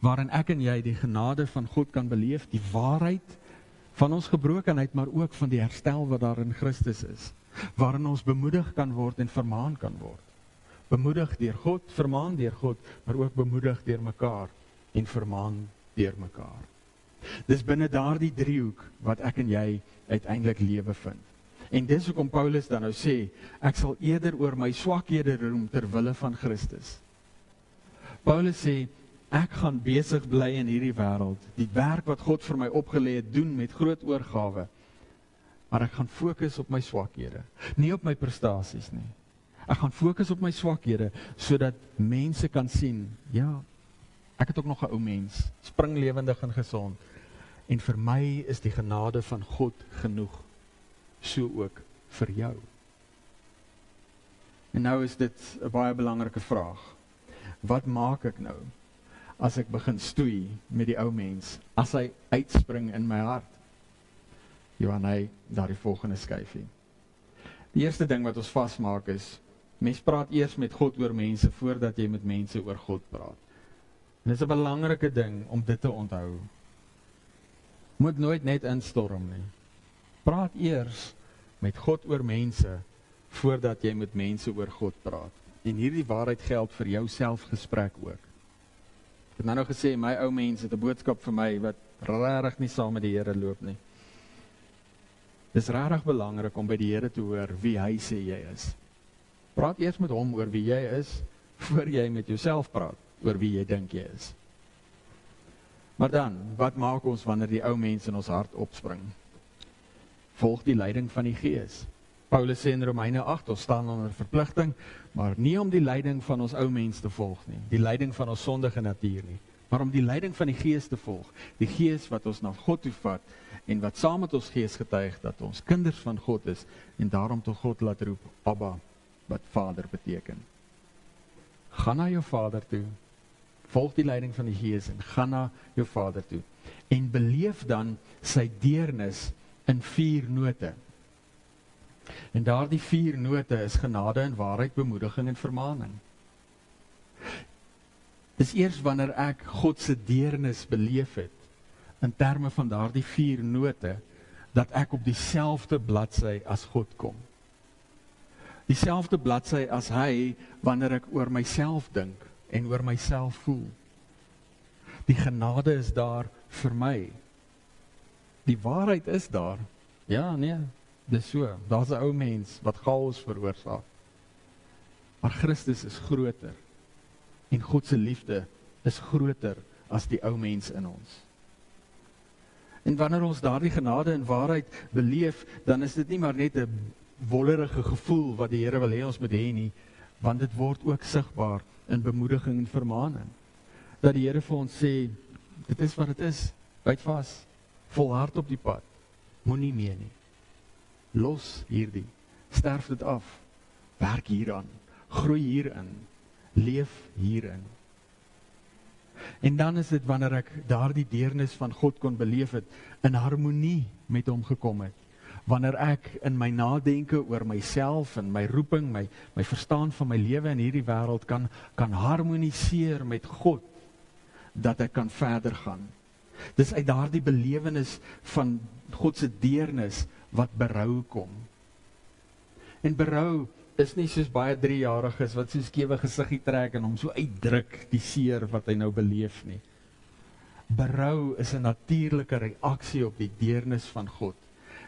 waarin ek en jy die genade van God kan beleef, die waarheid van ons gebrokenheid, maar ook van die herstel wat daar in Christus is, waarin ons bemoedig kan word en vermaan kan word. Bemoedig deur God, vermaan deur God, maar ook bemoedig deur mekaar en vermaan deur mekaar. Dis binne daardie driehoek wat ek en jy uiteindelik lewe vind. En dis hoekom Paulus dan nou sê, ek sal eerder oor my swakhede roem ter wille van Christus. Paulus sê, ek gaan besig bly in hierdie wêreld, die werk wat God vir my opgelê het doen met groot oorgawe, maar ek gaan fokus op my swakhede, nie op my prestasies nie. Ek gaan fokus op my swakhede, sodat mense kan sien, ja, ek het ook nog 'n ou mens, springlewendig en gesond, en vir my is die genade van God genoeg, so ook vir jou. En nou is dit 'n baie belangrike vraag. Wat maak ek nou, as ek begin stoei met die ou mens, as hy uitspring in my hart? Johanna, daar die volgende skyfie. Die eerste ding wat ons vasmaak is, mens praat eers met God oor mense, voordat jy met mense oor God praat. En dit is 'n belangrike ding om dit te onthou. Moet nooit net instorm nie. Praat eers met God oor mense, voordat jy met mense oor God praat. En hierdie waarheid geld vir jou selfgesprek ook. Ek het nou gesê, my ou mens het 'n boodskap vir my wat regtig nie saam met die Here loop nie. Dis regtig belangrik om by die Here te hoor wie hy sê jy is. Praat eers met hom oor wie jy is, voor jy met jouself praat oor wie jy dink jy is. Maar dan, wat maak ons wanneer die ou mens in ons hart opspring? Volg die leiding van die Gees. Paulus sê in Romeine 8, ons staan onder verpligting, maar nie om die leiding van ons ou mens te volg nie, die leiding van ons sondige natuur nie, maar om die leiding van die Gees te volg, die Gees wat ons na God toe vat, en wat saam met ons Gees getuig, dat ons kinders van God is, en daarom tot God laat roep, Abba, wat Vader beteken. Ga na jou Vader toe, volg die leiding van die Gees, en ga na jou Vader toe, en beleef dan sy deernis in 4 note. En daardie 4 note is genade en waarheid, bemoediging en vermaaning. Dis eers wanneer ek God se deernis beleef het, in terme van daardie 4 note, dat ek op dieselfde bladsy as God kom. Dieselfde bladsy as hy, wanneer ek oor myself dink, en oor myself voel. Die genade is daar vir my. Die waarheid is daar. Ja, nee, dis so. Daar's 'n ou mens wat chaos veroorsaak. Maar Christus is groter. En God se liefde is groter as die ou mens in ons. En wanneer ons daardie genade en waarheid beleef, dan is dit nie maar net 'n wollerige gevoel wat die Here wil hê ons moet hê nie, want dit word ook sigbaar in bemoediging en vermaaning. Dat die Here vir ons sê, dit is wat dit is, byt vas, volhard op die pad, moenie meer nie. Los hierdie, sterf dit af, werk hieraan, groei hierin, leef hierin. En dan is dit wanneer ek daardie deernis van God kon beleef het, in harmonie met hom gekom het. Wanneer ek in my nadenke oor myself en my roeping, my verstaan van my lewe in hierdie wêreld kan harmoniseer met God, dat ek kan verder gaan. Dis uit daardie belewenis van God se deernis wat berou kom. En berou is nie soos baie 3-jariges wat so skewe gesiggie trek en hom so uitdruk die seer wat hy nou beleef nie. Berou is 'n natuurlike reaksie op die deernis van God.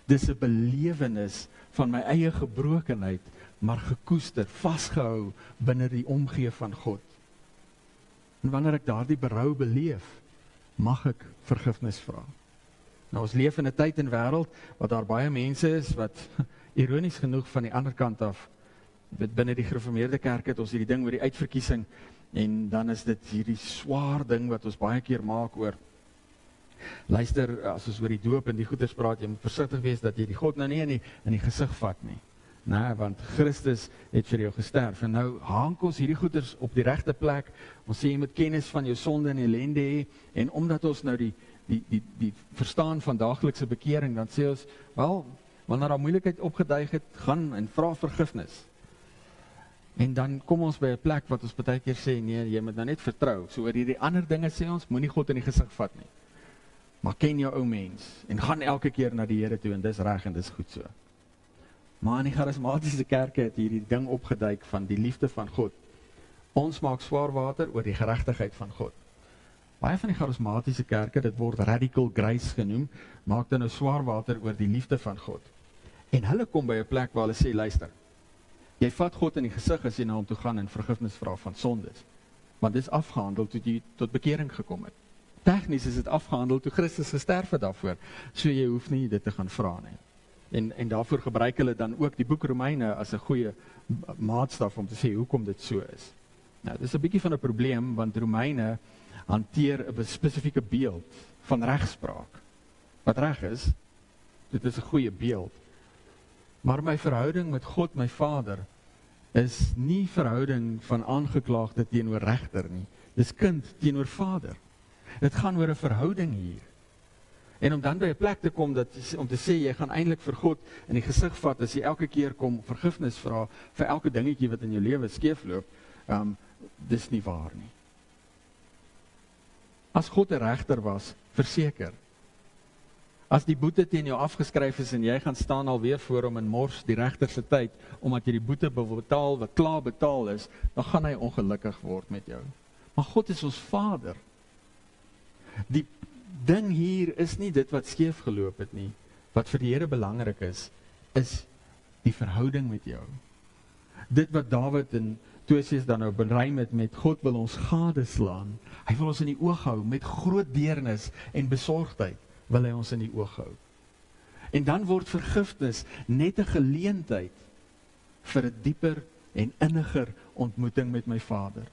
Dis 'n belewenis van my eie gebrokenheid, maar gekoester, vasgehou binne die omgee van God. En wanneer ek daardie berou beleef, mag ek vergifnis vra. Nou, ons leef in 'n tyd en wêreld wat daar baie mense is wat ironies genoeg van die ander kant af, binne die gereformeerde kerk het ons hierdie ding oor die uitverkiesing, en dan is dit hierdie swaar ding wat ons baie keer maak oor, luister, as ons oor die doop en die goeders praat, jy moet versigtig wees dat jy die God nou nie in die gesig vat nie. Nee, want Christus het vir jou gesterf, en nou hang ons hierdie goeders op die regte plek, ons sê jy moet kennis van jou sonde en ellende hê, en omdat ons nou die verstaan van daaglikse bekering, dan sê ons, wel, wanneer daar moeilikheid opgeduig het, gaan en vra vergifnis. En dan kom ons by 'n plek wat ons baie keer sê, nee, jy moet nou net vertrou. So oor hierdie ander dinge sê ons, moenie God in die gesig vat nie. Maar ken jou ou mens, en gaan elke keer na die Here toe, en dis reg en dis goed so. Maar in die charismatiese kerke het hierdie ding opgeduik van die liefde van God. Ons maak swaar water oor die geregtigheid van God. Baie van die charismatiese kerke, dit word radical grace genoem, maak dan nou swaar water oor die liefde van God. En hulle kom by 'n plek waar hulle sê, luister, jy vat God in die gesig as jy na hom toe gaan en vergifnis vra van sondes. Want dit is afgehandel toe jy tot bekering gekom het. Tegnies is dit afgehandel toe Christus gesterf het daarvoor. So jy hoef nie dit te gaan vra nie. En daarvoor gebruik hulle dan ook die boek Romeine as 'n goeie maatstaf om te sê hoekom dit so is. Nou, dit is 'n bietjie van 'n probleem, want Romeine hanteer 'n spesifieke beeld van regspraak. Wat reg is, dit is 'n goeie beeld. Maar my verhouding met God, my Vader, is nie verhouding van aangeklaagde teenoor regter nie. Dis kind teenoor Vader. Dit gaan oor 'n verhouding hier. En om dan by 'n plek te kom, om te sê, jy gaan eintlik vir God in die gesig vat, as jy elke keer kom vergifnis vra, vir elke dingetjie wat in jou lewe skeefloop, dis nie waar nie. As God 'n regter was, verseker, As die boete teen jou afgeskryf is en jy gaan staan alweer voor hom en mors die regter se tyd, omdat jy die boete betaal wat klaar betaal is, dan gaan hy ongelukkig word met jou. Maar God is ons Vader. Die ding hier is nie dit wat skeef geloop het nie. Wat vir die Here belangrik is die verhouding met jou. Dit wat Dawid en Toesies dan nou bereim het met God wil ons gadeslaan. Hy wil ons in die oog hou met groot deernis en besorgdheid. Wil hy ons in die oog hou. En dan word vergifnis net 'n geleentheid vir 'n dieper en inniger ontmoeting met my Vader.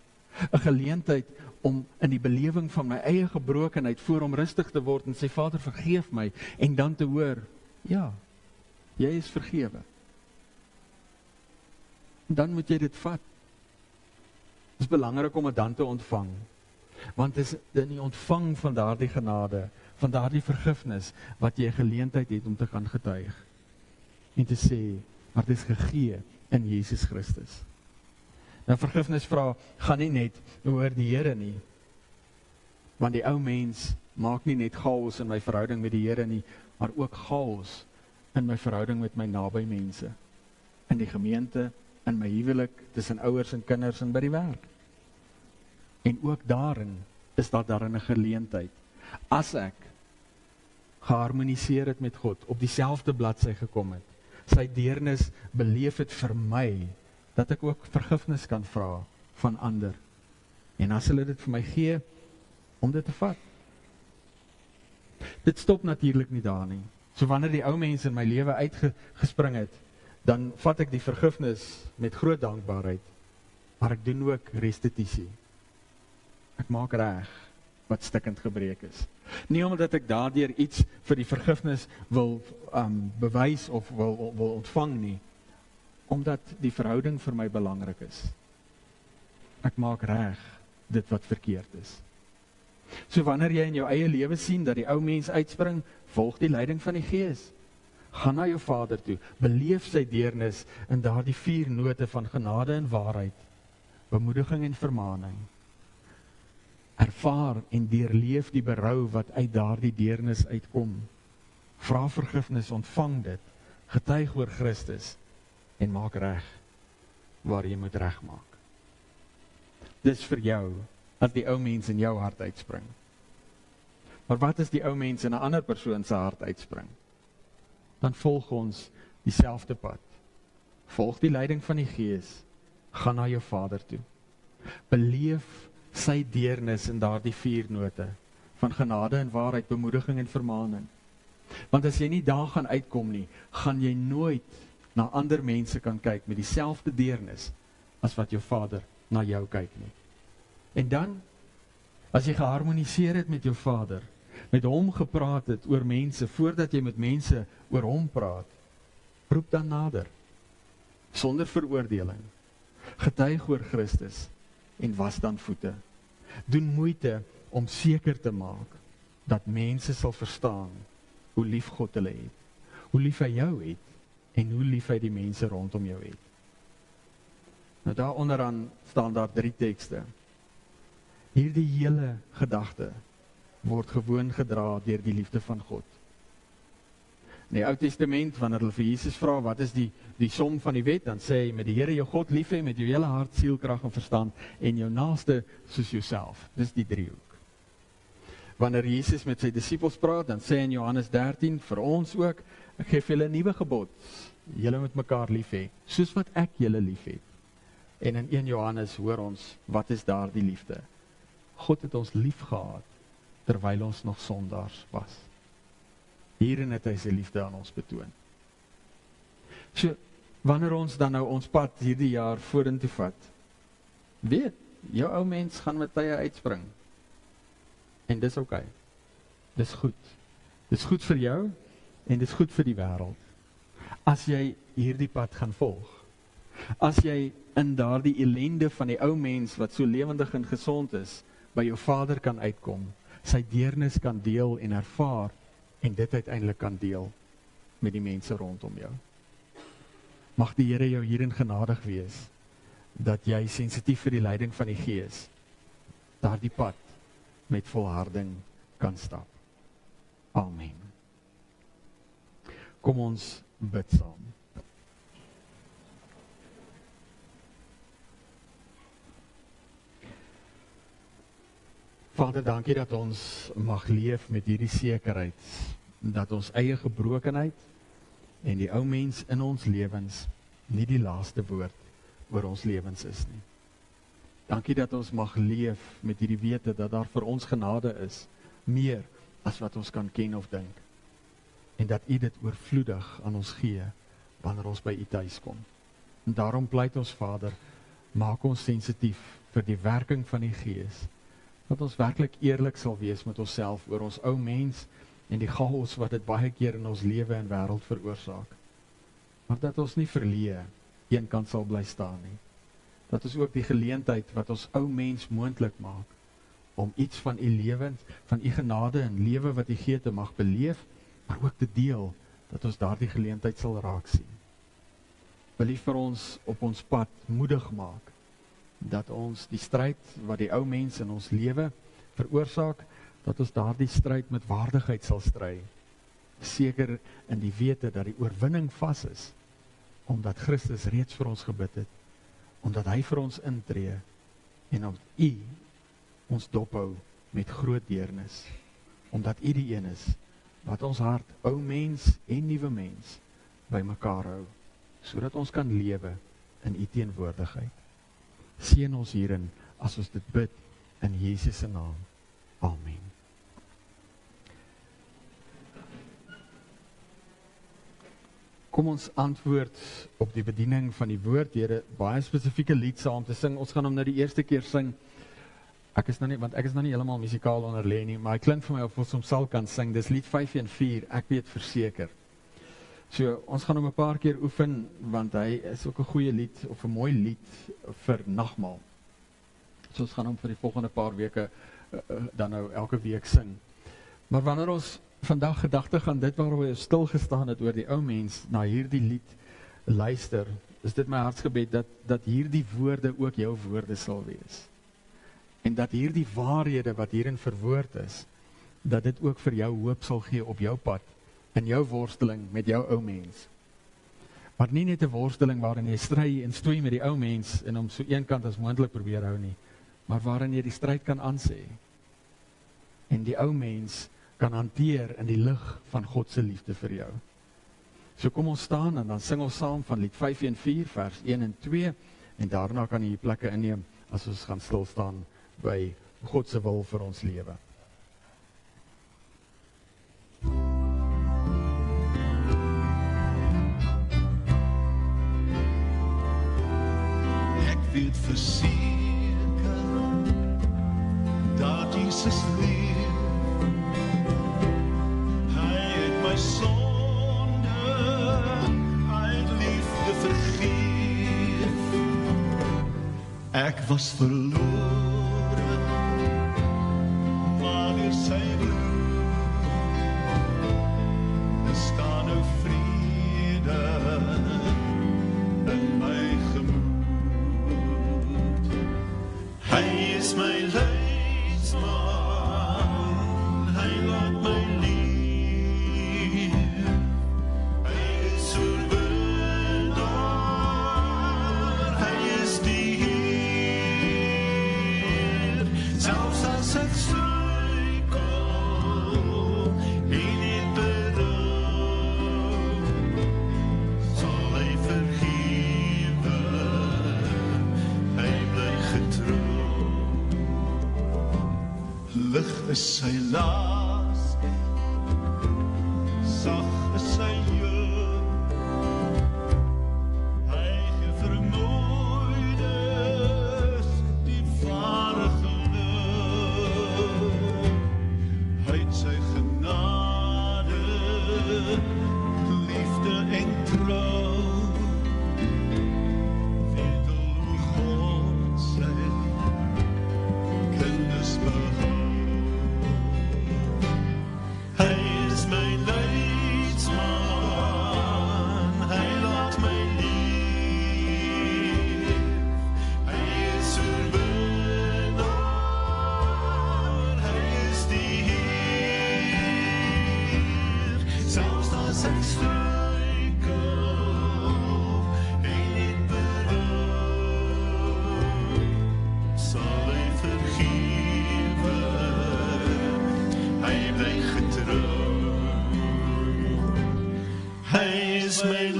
'n Geleentheid om in die belewing van my eie gebrokenheid voor hom rustig te word en sê Vader vergeef my en dan te hoor, ja, jy is vergewe. En dan moet jy dit vat. Het is belangrik om dit dan te ontvang. Want het is in die ontvang van daardie genade, van daardie vergifnis, wat jy 'n geleentheid het om te gaan getuig. En te sê, maar dit is gegee in Jesus Christus. Nou vergifnis vra, gaan nie net oor die Here nie. Want die ou mens maak nie net chaos in my verhouding met die Here nie, maar ook chaos in my verhouding met my naby mense. In die gemeente, in my huwelik, tussen ouers en kinders en by die werk. En ook daarin is daarin 'n geleentheid. As ek geharmoniseer het met God, op dieselfde bladsy gekom het, sy deernis beleef het vir my, dat ek ook vergifnis kan vra van ander. En as hulle dit vir my gee, om dit te vat. Dit stop natuurlik nie daar nie. So wanneer die ou mens in my lewe uitgespring het, dan vat ek die vergifnis met groot dankbaarheid, maar ek doen ook restituisie. Ek maak reg wat stikkend gebreek is. Nie omdat ek daardeur iets vir die vergifnis wil bewys of wil ontvang nie, omdat die verhouding vir my belangrik is. Ek maak reg dit wat verkeerd is. So wanneer jy in jou eie lewe sien dat die ou mens uitspring, volg die leiding van die Gees. Gaan na jou Vader toe, beleef sy deernis in daardie 4 note van genade en waarheid, bemoediging en vermaaning. Ervaar en deurleef die berou wat uit daardie deernis uitkom. Vra vergifnis, ontvang dit, getuig oor Christus en maak reg waar jy moet regmaak. Dis vir jou, as die ou mens in jou hart uitspring. Maar wat as die ou mens in 'n ander persoon se hart uitspring? Dan volg ons dieselfde pad. Volg die leiding van die Gees, gaan na jou Vader toe. Beleef sy deernis in daardie 4 note, van genade en waarheid, bemoediging en vermaaning. Want as jy nie daar gaan uitkom nie, gaan jy nooit na ander mense kan kyk met dieselfde deernis, as wat jou Vader na jou kyk nie. En dan, as jy geharmoniseer het met jou Vader, met hom gepraat het oor mense, voordat jy met mense oor hom praat, roep dan nader, sonder veroordeling, getuig oor Christus, en was dan voete. Doen moeite om seker te maak, dat mense sal verstaan, hoe lief God hulle het, hoe lief hy jou het, en hoe lief hy die mense rondom jou het. Nou daar onderaan staan daar 3 tekste. Hierdie hele gedagte word gewoon gedra deur die liefde van God. In die Ou Testament, wanneer hulle vir Jesus vra, wat is die som van die wet, dan sê hy, met die Here jou God lief hê, met jou hele hart, siel, krag en verstand, en jou naaste soos jouself. Dis die driehoek. Wanneer Jesus met sy disippels praat, dan sê hy in Johannes 13, vir ons ook, ek gee vir julle 'n nuwe gebod, julle moet mekaar lief hê, soos wat ek julle lief het. En in 1 Johannes hoor ons, wat is daar die liefde? God het ons lief gehad, terwyl ons nog sondaars was. Hierin het hy sy liefde aan ons betoon. So, wanneer ons dan nou ons pad hierdie jaar vorentoe vat, weet, jou ou mens gaan met tye uitspring. En dis oké. Dis goed. Dis goed vir jou, en dis goed vir die wêreld. As jy hierdie pad gaan volg. As jy in daardie ellende van die ou mens, wat so lewendig en gesond is, by jou Vader kan uitkom, sy deernis kan deel en ervaar, en dit uiteindelik kan deel met die mense rondom jou. Mag die Here jou hierin genadig wees, dat jy sensitief vir die leiding van die Gees, daardie pad met volharding kan stap. Amen. Kom ons bid saam. Vader, dankie dat ons mag leef met hierdie sekerheid, dat ons eie gebrokenheid en die ou mens in ons lewens nie die laaste woord oor ons lewens is nie. Dankie dat ons mag leef met hierdie wete dat daar vir ons genade is, meer as wat ons kan ken of dink. En dat U dit oorvloedig aan ons gee, wanneer ons by U tuis kom. En daarom pleit ons Vader, maak ons sensitief vir die werking van die Gees, dat ons werklik eerlik sal wees met onsself oor ons ou mens en die chaos wat dit baie keer in ons lewe en wêreld veroorsaak. Maar dat ons nie verleë eenkant sal bly staan nie. Dat ons ook die geleentheid wat ons ou mens moontlik maak, om iets van U lewens, van U genade en lewe wat U gee te mag beleef, maar ook te deel, dat ons daardie geleentheid sal raak sien. Wil U vir ons op ons pad moedig maak, dat ons die stryd wat die ou mens in ons lewe veroorsaak, dat ons daardie stryd met waardigheid sal stry, seker in die wete dat die oorwinning vas is, omdat Christus reeds vir ons gebid het, omdat hy vir ons intree, en omdat U ons dophou met groot deernis, omdat U die een is, wat ons hart, ou mens en nuwe mens, by mekaar hou, sodat ons kan lewe in U teenwoordigheid. Seën ons hierin, as ons dit bid, in Jesus se naam. Amen. Kom ons antwoord op die bediening van die woord, deur 'n baie spesifieke lied saam te sing. Ons gaan hom nou die eerste keer sing. Ek is nou nie heeltemal musikaal onderlê nie, maar hy klink vir my of ons hom sal kan sing. Dis lied 514, ek weet verseker. So, ons gaan hom 'n paar keer oefen, want hy is ook 'n goeie lied, of 'n mooi lied vir nagmaal. So, ons gaan hom vir die volgende paar weke, dan nou elke week sing. Maar wanneer ons vandag gedagte gaan dit waar we stil gestaan het oor die ou mens, na hierdie lied luister, is dit my hartsgebed dat hierdie woorde ook jou woorde sal wees. En dat hierdie waarhede wat hierin verwoord is, dat dit ook vir jou hoop sal gee op jou pad, in jou worsteling met jou ou mens. Maar nie net 'n worsteling waarin jy stry en stoei met die ou mens, en om so eenkant as moontlik probeer hou nie, maar waarin jy die stryd kan aansê, en die ou mens kan hanteer in die lig van God se liefde vir jou. So kom ons staan en dan sing ons saam van lied 514 vers 1 en 2 en daarna kan jy plekke inneem as ons gaan stil staan by God se wil vir ons lewe. Ek weet verseker dat Jesus leef. Hy het my sonde uit liefde vergeef. Ek was verlore, maar deur sy bloed staan nou vrede in my gemoed. Hy is my leidsman, hy laat my leef. Hy is oorwinnaar, hy is die Heer. Selfs as ek struikel en het berou, sal hy vergewe, hy bly getrou. Lig is sy laas, sag is sy juk. Hy gee vermoeides die ware geluk. Hy het sy genade, liefde en trou. Weet hoe God sy kinders behou.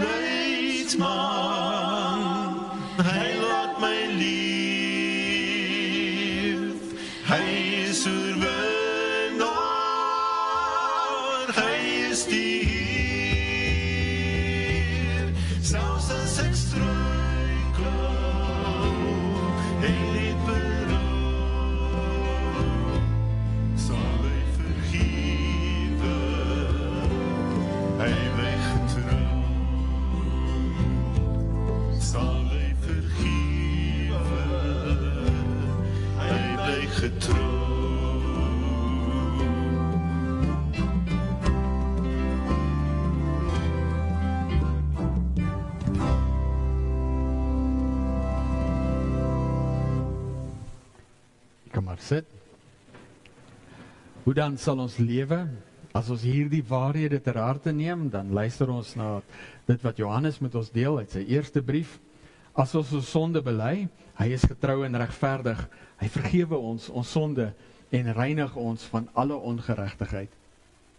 Leidsman, hy laat my lief. Hy is oorwinnaar, hy is die Heer. Selfs as ek struikel, en het berou, sal hy vergewe, hy bly getrou. Sal hy vergewe, hy bly getrou. Jy kan maar sit. Hoe dan sal ons lewe? As ons hierdie waarhede ter harte neem, dan luister ons na dit wat Johannes met ons deel uit sy eerste brief. As ons sonde bely, hy is getrou en regverdig. Hy vergewe ons sonde en reinig ons van alle ongeregtigheid.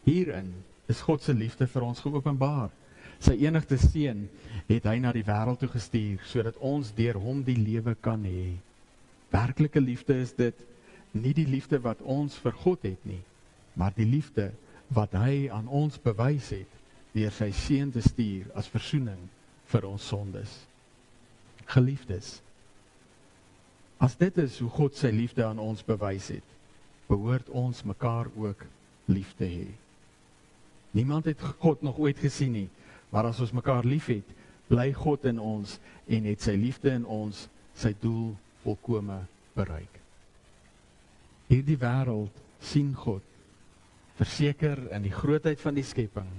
Hierin is God se liefde vir ons geopenbaar. Sy enigste seun het hy na die wêreld toe gestuur, sodat ons deur hom die lewe kan hê. Werklike liefde is dit, nie die liefde wat ons vir God het nie, maar die liefde wat hy aan ons bewys het, deur sy seun te stuur as versoening vir ons sondes. Geliefdes, as dit is hoe God sy liefde aan ons bewys het, behoort ons mekaar ook lief te hê. Niemand het God nog ooit gesien nie, maar as ons mekaar lief het, bly God in ons en het sy liefde in ons sy doel volkome bereik. Hierdie wêreld sien God, verseker in die grootheid van die skepping,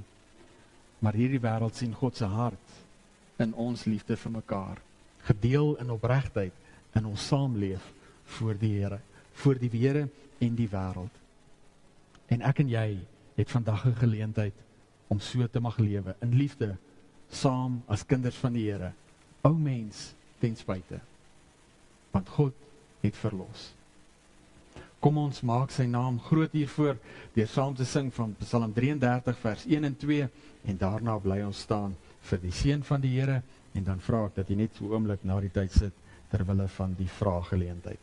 maar hierdie wêreld sien God se hart in ons liefde vir mekaar, gedeel in opregtheid in ons saamleef voor die Here en die wêreld. En ek en jy het vandag 'n geleentheid om so te mag lewe in liefde, saam as kinders van die Here, ou mens ten spyte, want God het verlos. Kom ons maak sy naam groot hiervoor, deur saam te sing van Psalm 33 vers 1 en 2, en daarna bly ons staan vir die seën van die Here, en dan vra ek dat jy net so 'n oomblik na die tyd sit, terwille van die vraaggeleentheid.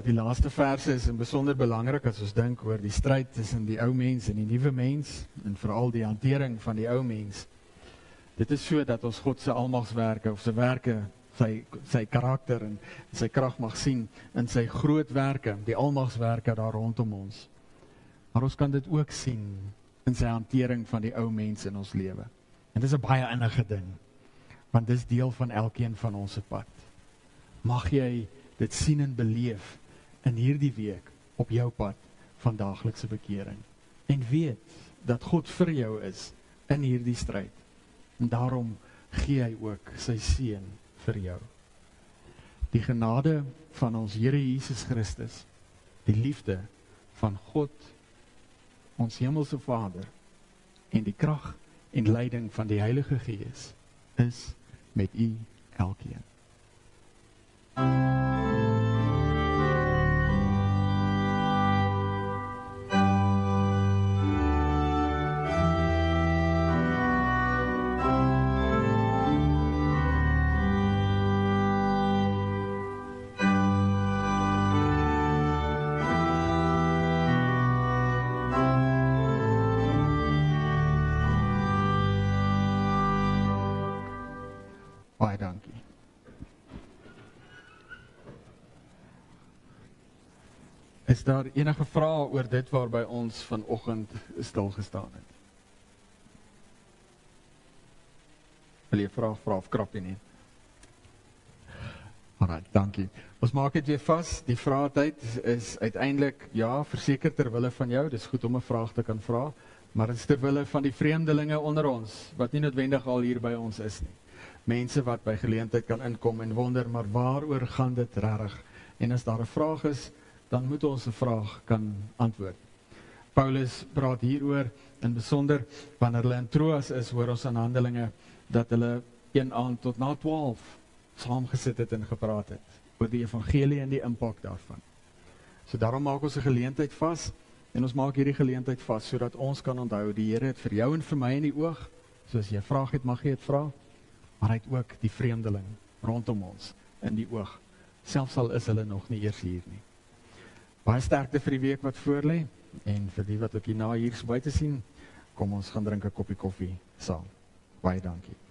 Die laaste verse is in besonder belangrik as ons dink oor die stryd tussen die ou mens en die nuwe mens, en veral die hantering van die ou mens. Dit is so dat ons God se almagswerke of sy werke, sy karakter en sy krag mag sien in sy groot werke, die almagswerke daar rondom ons. Maar ons kan dit ook sien in sy hantering van die ou mens in ons lewe. En dit is 'n baie innige ding. Want dis deel van elkeen van ons pad. Mag jy dit sien en beleef in hierdie week op jou pad van daaglikse bekering. En weet dat God vir jou is in hierdie stryd. En daarom gee hy ook sy seën vir jou. Die genade van ons Here Jesus Christus, die liefde van God, ons hemelse Vader, en die krag en leiding van die Heilige Gees, is met u elkeen. Baie dankie. Is daar enige vrae oor dit waarby ons vanoggend stil gestaan het? Wil jy 'n vraag vra of krap jy nie? Alright, dankie. Ons maak dit weer vas. Die vraatyd is uiteindelik, ja, verseker ter wille van jou, dis goed om 'n vraag te kan vra, maar dit is ter wille van die vreemdelinge onder ons, wat nie noodwendig al hier by ons is nie. Mense wat by geleentheid kan inkom en wonder, maar waaroor gaan dit regtig? En as daar 'n vraag is, dan moet ons 'n vraag kan antwoord. Paulus praat hieroor in besonder wanneer hulle in Troas is, hoor ons aan Handelinge dat hulle een aand tot na 12 saamgesit het en gepraat het oor die evangelie en die impak daarvan. So daarom maak ons 'n geleentheid vas en ons maak hierdie geleentheid vas sodat ons kan onthou die Here het vir jou en vir my in die oog. So as jy 'n vraag het, mag jy dit vra. Maar hy het ook die vreemdeling rondom ons in die oog, selfs al is hulle nog nie eers hier nie. Baie sterkte vir die week wat voorlê, en vir die wat ook hierna hier buite sien, kom ons gaan drink 'n koppie koffie saam. Baie dankie.